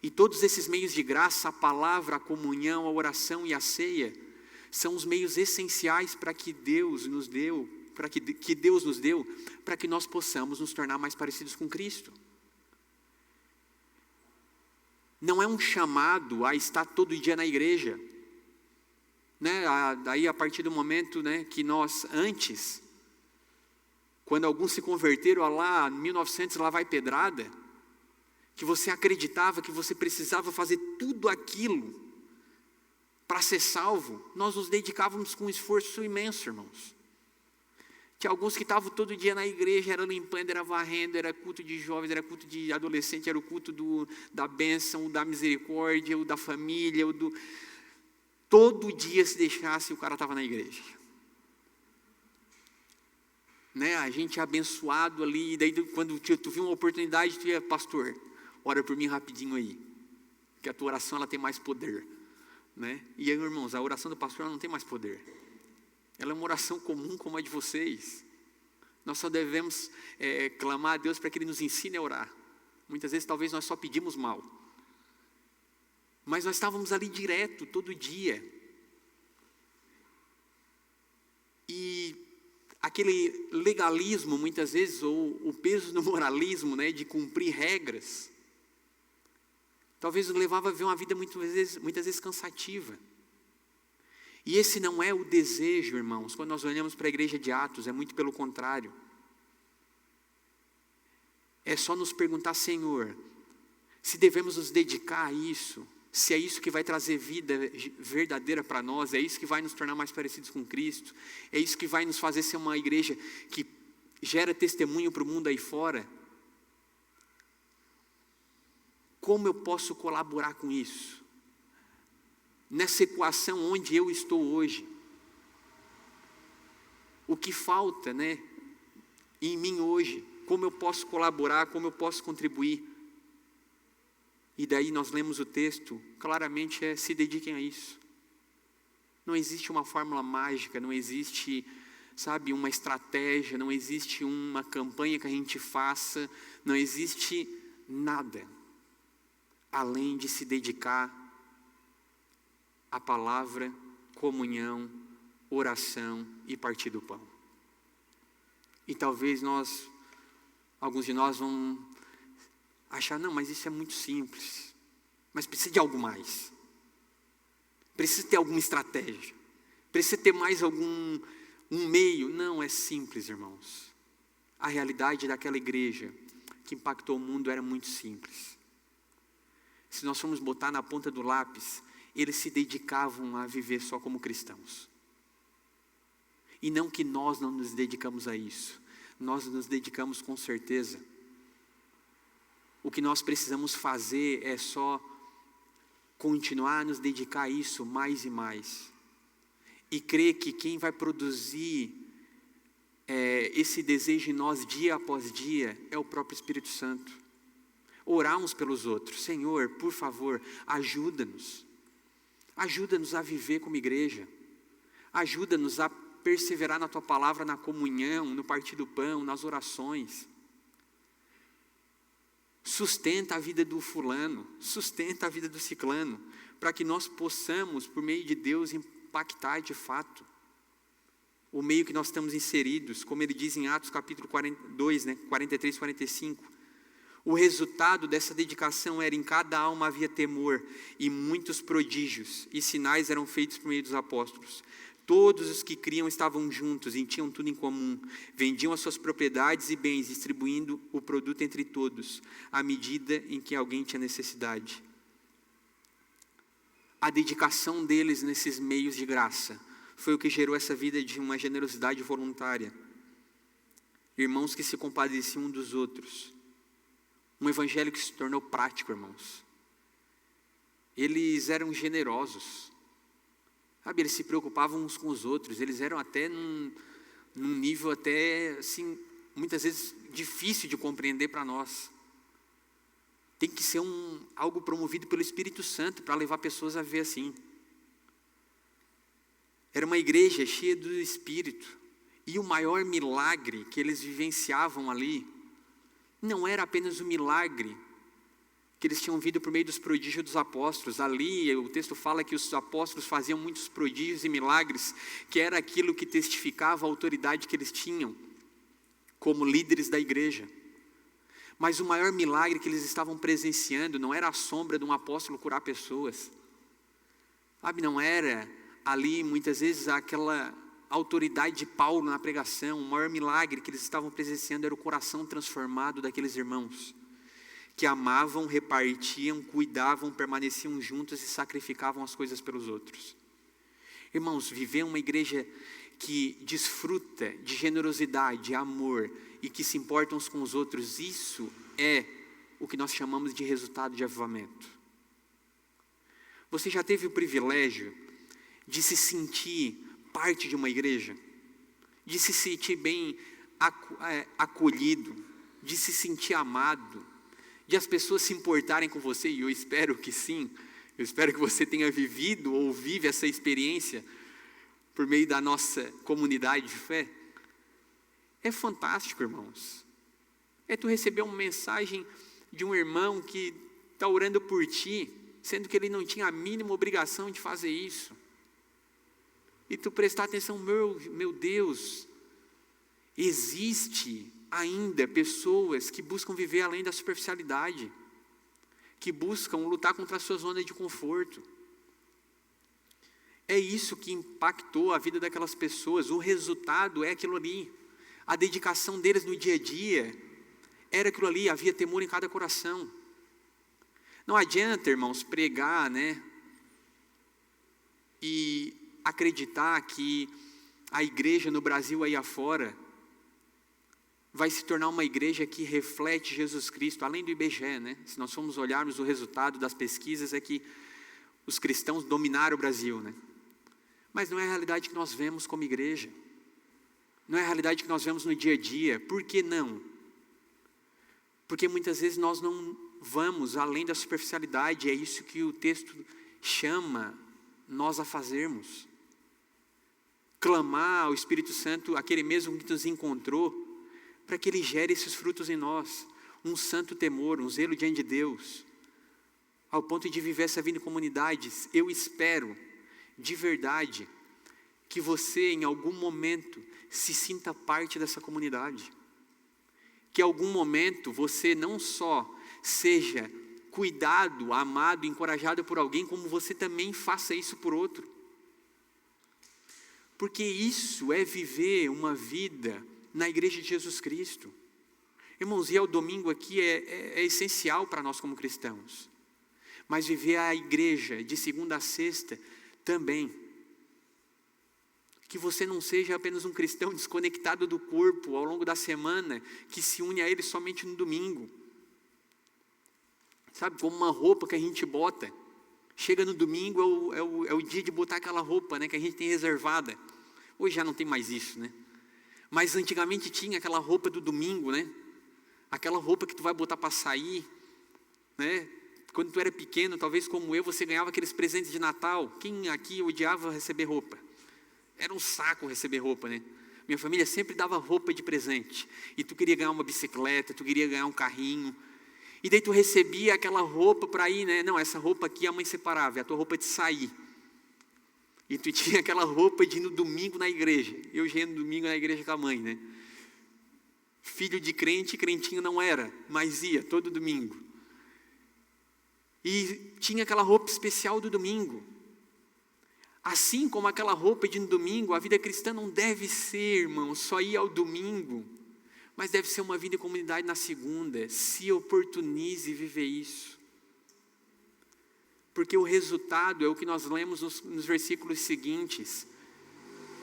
E todos esses meios de graça, a palavra, a comunhão, a oração e a ceia, são os meios essenciais para que Deus nos deu, para que nós possamos nos tornar mais parecidos com Cristo. Não é um chamado a estar todo dia na igreja, né? Daí a partir do momento, né, que nós antes, quando alguns se converteram lá, 1900, lá vai pedrada, que você acreditava que você precisava fazer tudo aquilo para ser salvo, nós nos dedicávamos com um esforço imenso, irmãos. Tinha alguns que estavam todo dia na igreja, era limpando, era varrendo, era culto de jovens, era culto de adolescente, era o culto da bênção, da misericórdia, o da família, todo dia se deixasse, o cara estava na igreja. Né? A gente é abençoado ali, e daí quando tu viu uma oportunidade, tu ia, pastor, ora por mim rapidinho aí, que a tua oração ela tem mais poder. Né? E aí, irmãos, a oração do pastor ela não tem mais poder. Ela é uma oração comum como a de vocês. Nós só devemos clamar a Deus para que Ele nos ensine a orar. Muitas vezes talvez nós só pedimos mal. Mas nós estávamos ali direto, todo dia. E aquele legalismo muitas vezes, ou o peso do moralismo, né, de cumprir regras, talvez nos levava a viver uma vida muitas vezes cansativa. E esse não é o desejo, irmãos, quando nós olhamos para a igreja de Atos, é muito pelo contrário. É só nos perguntar, Senhor, se devemos nos dedicar a isso, se é isso que vai trazer vida verdadeira para nós, é isso que vai nos tornar mais parecidos com Cristo, é isso que vai nos fazer ser uma igreja que gera testemunho para o mundo aí fora, como eu posso colaborar com isso? Nessa equação onde eu estou hoje, o que falta, né, em mim hoje? Como eu posso colaborar, como eu posso contribuir? E daí nós lemos o texto, claramente se dediquem a isso. Não existe uma fórmula mágica, não existe, sabe, uma estratégia, não existe uma campanha que a gente faça, não existe nada, além de se dedicar à palavra, comunhão, oração e partir do pão. E talvez alguns de nós vão achar, não, mas isso é muito simples. Mas precisa de algo mais. Precisa ter alguma estratégia. Precisa ter mais um meio. Não, é simples, irmãos. A realidade daquela igreja que impactou o mundo era muito simples. Se nós formos botar na ponta do lápis, eles se dedicavam a viver só como cristãos. E não que nós não nos dedicamos a isso. Nós nos dedicamos com certeza. O que nós precisamos fazer é só continuar a nos dedicar a isso mais e mais. E crer que quem vai produzir esse desejo em nós dia após dia é o próprio Espírito Santo. Orar uns pelos outros. Senhor, por favor, ajuda-nos. Ajuda-nos a viver como igreja. Ajuda-nos a perseverar na Tua palavra, na comunhão, no partir do pão, nas orações. Sustenta a vida do fulano, sustenta a vida do ciclano, para que nós possamos, por meio de Deus, impactar de fato o meio que nós estamos inseridos, como ele diz em Atos capítulo 42, 43, 45. O resultado dessa dedicação era: em cada alma havia temor, e muitos prodígios e sinais eram feitos por meio dos apóstolos. Todos os que criam estavam juntos e tinham tudo em comum. Vendiam as suas propriedades e bens, distribuindo o produto entre todos, à medida em que alguém tinha necessidade. A dedicação deles nesses meios de graça foi o que gerou essa vida de uma generosidade voluntária. Irmãos que se compadeciam uns dos outros. Um evangelho que se tornou prático, irmãos. Eles eram generosos. Sabe, eles se preocupavam uns com os outros, eles eram até num nível até, assim, muitas vezes difícil de compreender para nós. Tem que ser algo promovido pelo Espírito Santo para levar pessoas a ver assim. Era uma igreja cheia do Espírito, e o maior milagre que eles vivenciavam ali, não era apenas o milagre que eles tinham vindo por meio dos prodígios dos apóstolos. Ali o texto fala que os apóstolos faziam muitos prodígios e milagres, que era aquilo que testificava a autoridade que eles tinham como líderes da igreja. Mas o maior milagre que eles estavam presenciando não era a sombra de um apóstolo curar pessoas. Sabe, não era ali muitas vezes aquela autoridade de Paulo na pregação. O maior milagre que eles estavam presenciando era o coração transformado daqueles irmãos, que amavam, repartiam, cuidavam, permaneciam juntos e sacrificavam as coisas pelos outros. Irmãos, viver uma igreja que desfruta de generosidade, amor e que se importa uns com os outros, isso é o que nós chamamos de resultado de avivamento. Você já teve o privilégio de se sentir parte de uma igreja? De se sentir bem acolhido? De se sentir amado? De as pessoas se importarem com você? E eu espero que sim. Eu espero que você tenha vivido ou vive essa experiência por meio da nossa comunidade de fé. É fantástico, irmãos. É tu receber uma mensagem de um irmão que está orando por ti, sendo que ele não tinha a mínima obrigação de fazer isso. E tu prestar atenção, meu Deus, existe ainda pessoas que buscam viver além da superficialidade, que buscam lutar contra a sua zona de conforto. É isso que impactou a vida daquelas pessoas. O resultado é aquilo ali. A dedicação deles no dia a dia era aquilo ali. Havia temor em cada coração. Não adianta, irmãos, pregar, e acreditar que a igreja no Brasil aí afora vai se tornar uma igreja que reflete Jesus Cristo, além do IBGE, né? Se nós formos olharmos o resultado das pesquisas, é que os cristãos dominaram o Brasil, né? Mas não é a realidade que nós vemos como igreja. Não é a realidade que nós vemos no dia a dia. Por que não? Porque muitas vezes nós não vamos além da superficialidade. É isso que o texto chama nós a fazermos. Clamar ao Espírito Santo, aquele mesmo que nos encontrou, para que Ele gere esses frutos em nós. Um santo temor, um zelo diante de Deus, ao ponto de viver essa vida em comunidades. Eu espero, de verdade, que você em algum momento se sinta parte dessa comunidade. Que em algum momento você não só seja cuidado, amado, encorajado por alguém, como você também faça isso por outro. Porque isso é viver uma vida na igreja de Jesus Cristo. Irmãos, e o domingo aqui é essencial para nós como cristãos. Mas viver a igreja de segunda a sexta também. Que você não seja apenas um cristão desconectado do corpo ao longo da semana, que se une a ele somente no domingo. Sabe, como uma roupa que a gente bota. Chega no domingo, é o dia de botar aquela roupa, né, que a gente tem reservada. Hoje já não tem mais isso, né? Mas antigamente tinha aquela roupa do domingo, né? Aquela roupa que tu vai botar para sair, né? Quando tu era pequeno, talvez como eu, você ganhava aqueles presentes de Natal. Quem aqui odiava receber roupa? Era um saco receber roupa, né? Minha família sempre dava roupa de presente. E tu queria ganhar uma bicicleta, tu queria ganhar um carrinho. E daí tu recebia aquela roupa para ir, né? Não, essa roupa aqui a mãe separava, é a tua roupa de sair. E tu tinha aquela roupa de ir no domingo na igreja. Eu já ia no domingo na igreja com a mãe, né? Filho de crente, crentinho não era, mas ia todo domingo. E tinha aquela roupa especial do domingo. Assim como aquela roupa de no domingo, a vida cristã não deve ser, irmão, só ir ao domingo, mas deve ser uma vida em comunidade na segunda. Se oportunize viver isso. Porque o resultado é o que nós lemos nos versículos seguintes.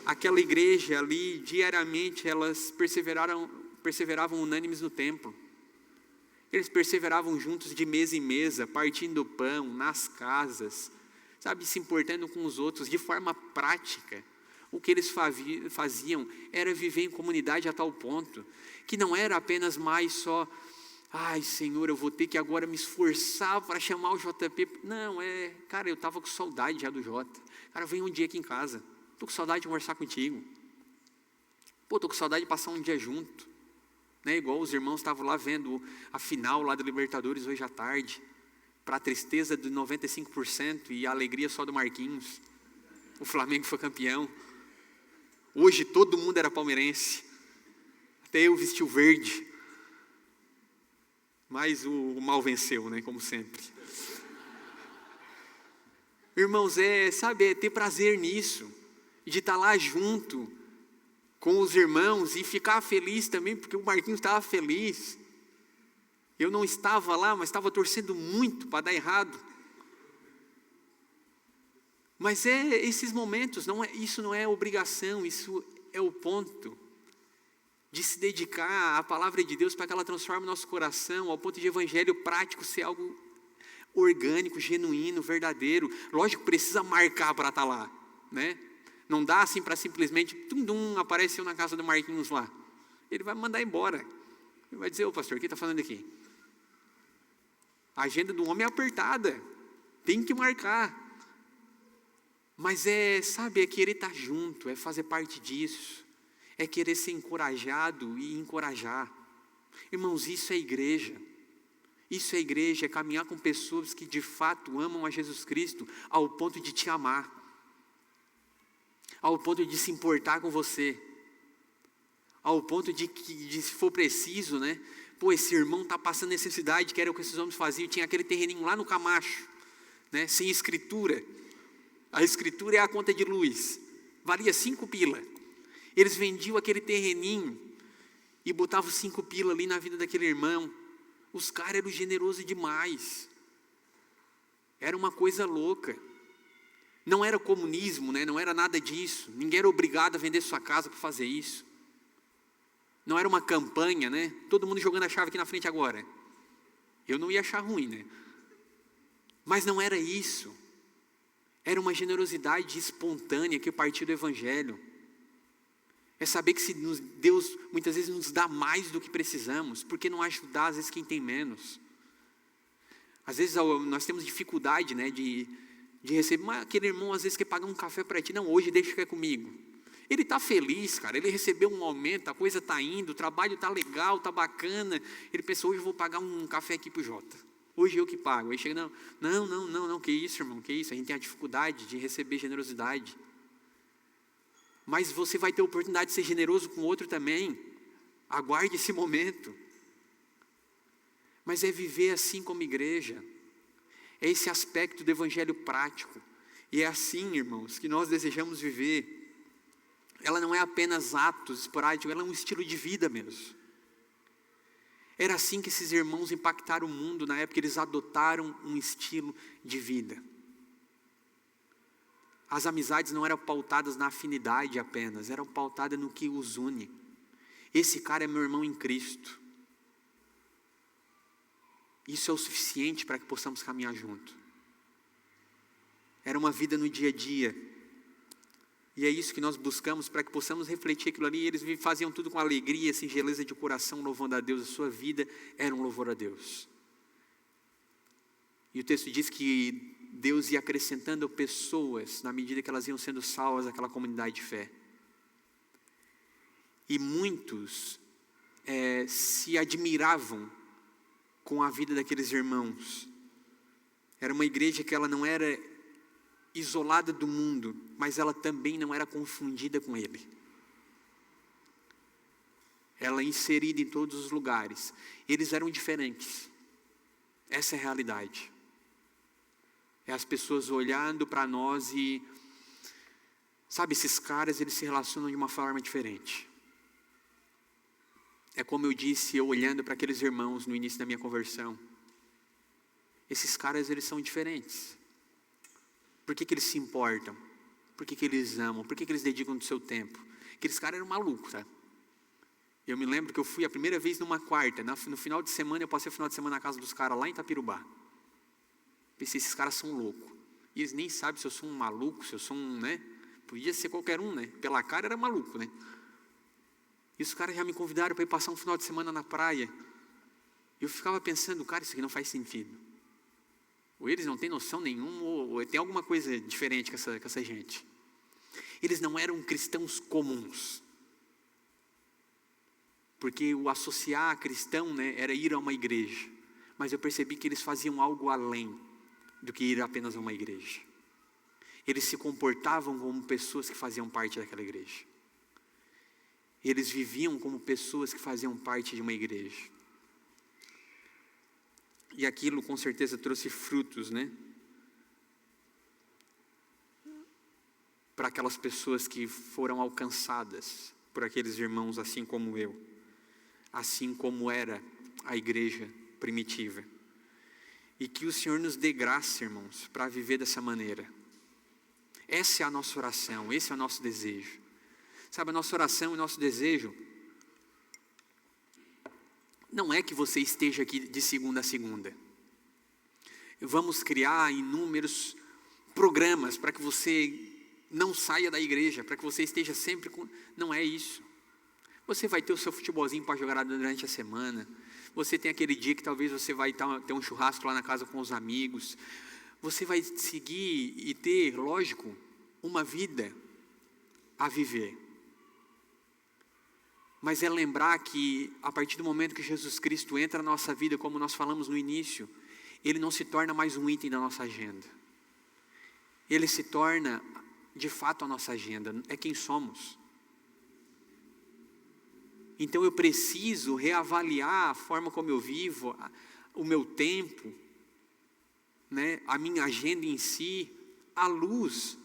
Aquela igreja ali, diariamente, elas perseveravam unânimes no templo. Eles perseveravam juntos de mesa em mesa, partindo o pão, nas casas, sabe, se importando com os outros, de forma prática. O que eles faziam era viver em comunidade a tal ponto, que não era apenas mais só... Ai, Senhor, eu vou ter que agora me esforçar para chamar o JP. Não, cara, eu estava com saudade já do Jota. Cara, vem um dia aqui em casa. Estou com saudade de conversar contigo. Pô, estou com saudade de passar um dia junto. Né? Igual os irmãos estavam lá vendo a final lá da Libertadores hoje à tarde. Para a tristeza de 95% e a alegria só do Marquinhos. O Flamengo foi campeão. Hoje todo mundo era palmeirense. Até eu vesti o verde. Mas o mal venceu, né? Como sempre. Irmãos, é ter prazer nisso. De estar lá junto com os irmãos e ficar feliz também, porque o Marquinhos estava feliz. Eu não estava lá, mas estava torcendo muito para dar errado. Mas esses momentos, isso não é obrigação, isso é o ponto. De se dedicar à palavra de Deus para que ela transforme o nosso coração, ao ponto de evangelho prático ser algo orgânico, genuíno, verdadeiro. Lógico, precisa marcar para estar lá, né? Não dá assim para simplesmente, apareceu na casa do Marquinhos lá. Ele vai mandar embora. Ele vai dizer, ô pastor, o que está falando aqui? A agenda do homem é apertada, tem que marcar. Mas é querer estar junto, é fazer parte disso. É querer ser encorajado e encorajar. Irmãos, isso é igreja. Isso é igreja, é caminhar com pessoas que de fato amam a Jesus Cristo ao ponto de te amar. Ao ponto de se importar com você. Ao ponto de se for preciso, né? Pô, esse irmão está passando necessidade, que era o que esses homens faziam. Tinha aquele terreninho lá no Camacho, né? Sem escritura. A escritura é a conta de luz. Valia 5 pila. Eles vendiam aquele terreninho e botavam 5 pila ali na vida daquele irmão. Os caras eram generosos demais. Era uma coisa louca. Não era comunismo, né? Não era nada disso. Ninguém era obrigado a vender sua casa para fazer isso. Não era uma campanha, né? Todo mundo jogando a chave aqui na frente agora. Eu não ia achar ruim, né? Mas não era isso. Era uma generosidade espontânea que partiu do Evangelho. É saber que se Deus muitas vezes nos dá mais do que precisamos, por que não ajudar às vezes quem tem menos? Às vezes nós temos dificuldade, né, de receber, mas aquele irmão às vezes quer pagar um café para ti, não, hoje deixa que é comigo. Ele está feliz, cara, ele recebeu um aumento, a coisa está indo, o trabalho está legal, está bacana, ele pensou, hoje eu vou pagar um café aqui para o Jota, hoje eu que pago. Aí chega, não, que isso, irmão, que isso, a gente tem a dificuldade de receber generosidade. Mas você vai ter a oportunidade de ser generoso com o outro também. Aguarde esse momento. Mas é viver assim como igreja. É esse aspecto do evangelho prático. E é assim, irmãos, que nós desejamos viver. Ela não é apenas atos esporádicos, ela é um estilo de vida mesmo. Era assim que esses irmãos impactaram o mundo na época, eles adotaram um estilo de vida. As amizades não eram pautadas na afinidade apenas, eram pautadas no que os une. Esse cara é meu irmão em Cristo. Isso é o suficiente para que possamos caminhar junto. Era uma vida no dia a dia. E é isso que nós buscamos para que possamos refletir aquilo ali. Eles faziam tudo com alegria, singeleza de coração, louvando a Deus. A sua vida era um louvor a Deus. E o texto diz que Deus ia acrescentando pessoas na medida que elas iam sendo salvas àquela comunidade de fé. E muitos se admiravam com a vida daqueles irmãos. Era uma igreja que ela não era isolada do mundo, mas ela também não era confundida com ele. Ela é inserida em todos os lugares. Eles eram diferentes. Essa é a realidade. É as pessoas olhando para nós e, sabe, esses caras, eles se relacionam de uma forma diferente. É como eu disse, eu olhando para aqueles irmãos no início da minha conversão. Esses caras, eles são diferentes. Por que eles se importam? Por que eles amam? Por que eles dedicam do seu tempo? Aqueles caras eram malucos, tá? Eu me lembro que eu fui a primeira vez numa quarta, no final de semana, eu passei o final de semana na casa dos caras lá em Itapirubá. Pensei, esses caras são loucos. E eles nem sabem se eu sou um maluco, se eu sou um, né? Podia ser qualquer um, né? Pela cara era maluco, né? E os caras já me convidaram para ir passar um final de semana na praia. E eu ficava pensando, cara, isso aqui não faz sentido. Ou eles não têm noção nenhuma, ou tem alguma coisa diferente com essa gente. Eles não eram cristãos comuns. Porque o associar a cristão, né, era ir a uma igreja. Mas eu percebi que eles faziam algo além do que ir apenas a uma igreja. Eles se comportavam como pessoas que faziam parte daquela igreja. Eles viviam como pessoas que faziam parte de uma igreja. E aquilo com certeza trouxe frutos, né? Para aquelas pessoas que foram alcançadas por aqueles irmãos, assim como eu. Assim como era a igreja primitiva. E que o Senhor nos dê graça, irmãos, para viver dessa maneira. Essa é a nossa oração, esse é o nosso desejo. Sabe, a nossa oração e o nosso desejo não é que você esteja aqui de segunda a segunda. Vamos criar inúmeros programas para que você não saia da igreja, para que você esteja sempre com... Não é isso. Você vai ter o seu futebolzinho para jogar durante a semana. Você tem aquele dia que talvez você vai ter um churrasco lá na casa com os amigos. Você vai seguir e ter, lógico, uma vida a viver. Mas é lembrar que a partir do momento que Jesus Cristo entra na nossa vida, como nós falamos no início, Ele não se torna mais um item da nossa agenda. Ele se torna, de fato, a nossa agenda. É quem somos. Então eu preciso reavaliar a forma como eu vivo, o meu tempo, né, a minha agenda em si, à luz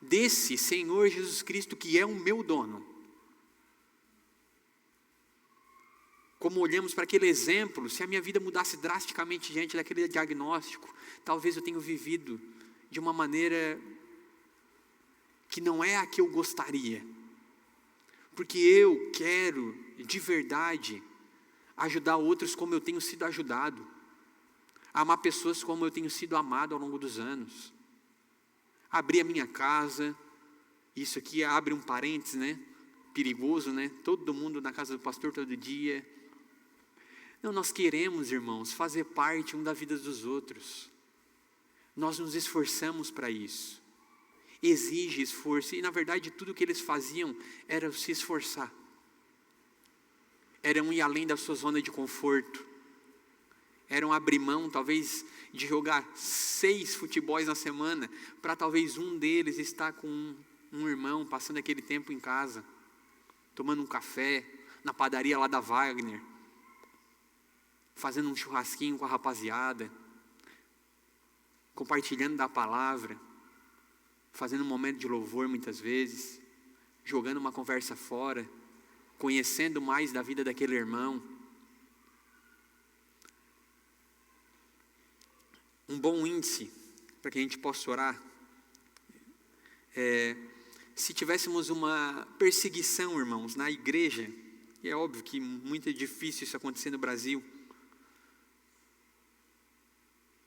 desse Senhor Jesus Cristo que é o meu dono. Como olhamos para aquele exemplo, se a minha vida mudasse drasticamente diante daquele diagnóstico, talvez eu tenha vivido de uma maneira que não é a que eu gostaria. porque eu quero, de verdade, ajudar outros como eu tenho sido ajudado, amar pessoas como eu tenho sido amado ao longo dos anos, abrir a minha casa. Isso aqui abre um parênteses, né? Perigoso, né? Todo mundo na casa do pastor todo dia. Não, nós queremos, irmãos, fazer parte um da vida dos outros. Nós nos esforçamos para isso. Exige esforço. E na verdade tudo que eles faziam era se esforçar. Era ir além da sua zona de conforto. Era abrir mão, talvez, de jogar 6 futebols na semana, para talvez um deles estar com um irmão, passando aquele tempo em casa, tomando um café, na padaria lá da Wagner, fazendo um churrasquinho com a rapaziada, compartilhando da palavra, fazendo um momento de louvor muitas vezes, jogando uma conversa fora, conhecendo mais da vida daquele irmão. Um bom índice para que a gente possa orar se tivéssemos uma perseguição, irmãos, na igreja, e é óbvio que muito difícil isso acontecer no Brasil,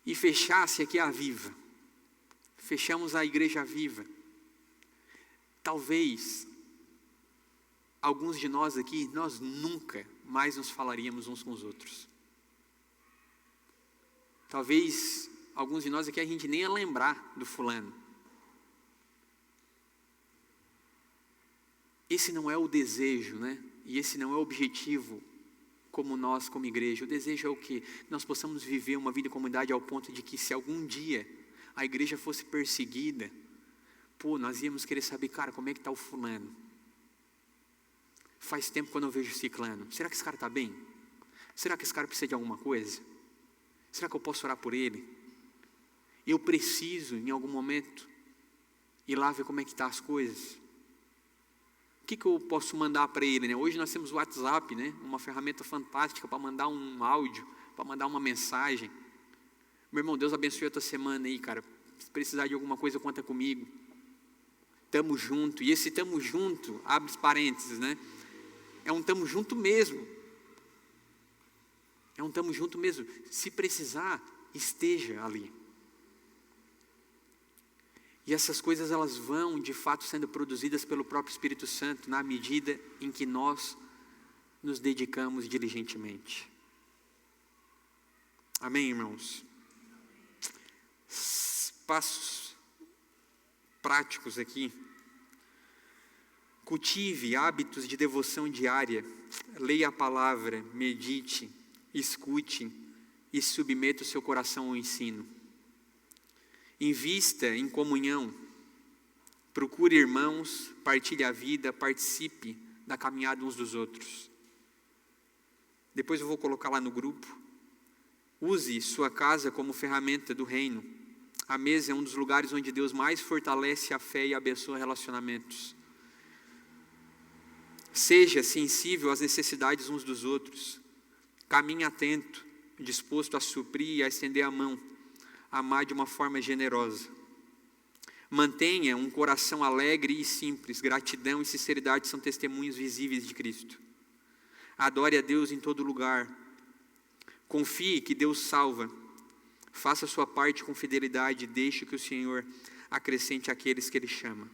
e fechasse aqui a Viva, fechamos a igreja viva, talvez alguns de nós aqui, nós nunca mais nos falaríamos uns com os outros. Talvez alguns de nós aqui a gente nem ia lembrar do fulano. Esse não é o desejo, né? E esse não é o objetivo como nós, como igreja. O desejo é o quê? Que nós possamos viver uma vida em comunidade ao ponto de que se algum dia a igreja fosse perseguida, nós íamos querer saber, cara, como é que está o fulano? Faz tempo que eu não vejo esse ciclano. Será que esse cara está bem? Será que esse cara precisa de alguma coisa? Será que eu posso orar por ele? Eu preciso, em algum momento, ir lá ver como é que estão as coisas. O que eu posso mandar para ele, né? Hoje nós temos o WhatsApp, né? Uma ferramenta fantástica para mandar um áudio, para mandar uma mensagem. Meu irmão, Deus abençoe a tua semana aí, cara. Se precisar de alguma coisa, conta comigo. Tamo junto. E esse tamo junto, abre os parênteses, né? É um tamo junto mesmo. É um tamo junto mesmo. Se precisar, esteja ali. E essas coisas elas vão de fato sendo produzidas pelo próprio Espírito Santo na medida em que nós nos dedicamos diligentemente. Amém, irmãos? Passos práticos aqui. Cultive hábitos de devoção diária. Leia a palavra, medite, escute e submeta o seu coração ao ensino. Invista em comunhão, procure irmãos, partilhe a vida, participe da caminhada uns dos outros. Depois eu vou colocar lá no grupo. Use sua casa como ferramenta do reino. A mesa é um dos lugares onde Deus mais fortalece a fé e abençoa relacionamentos. Seja sensível às necessidades uns dos outros. Caminhe atento, disposto a suprir e a estender a mão. Amar de uma forma generosa. Mantenha um coração alegre e simples. Gratidão e sinceridade são testemunhos visíveis de Cristo. Adore a Deus em todo lugar. Confie que Deus salva. Faça a sua parte com fidelidade. Deixe que o Senhor acrescente aqueles que Ele chama.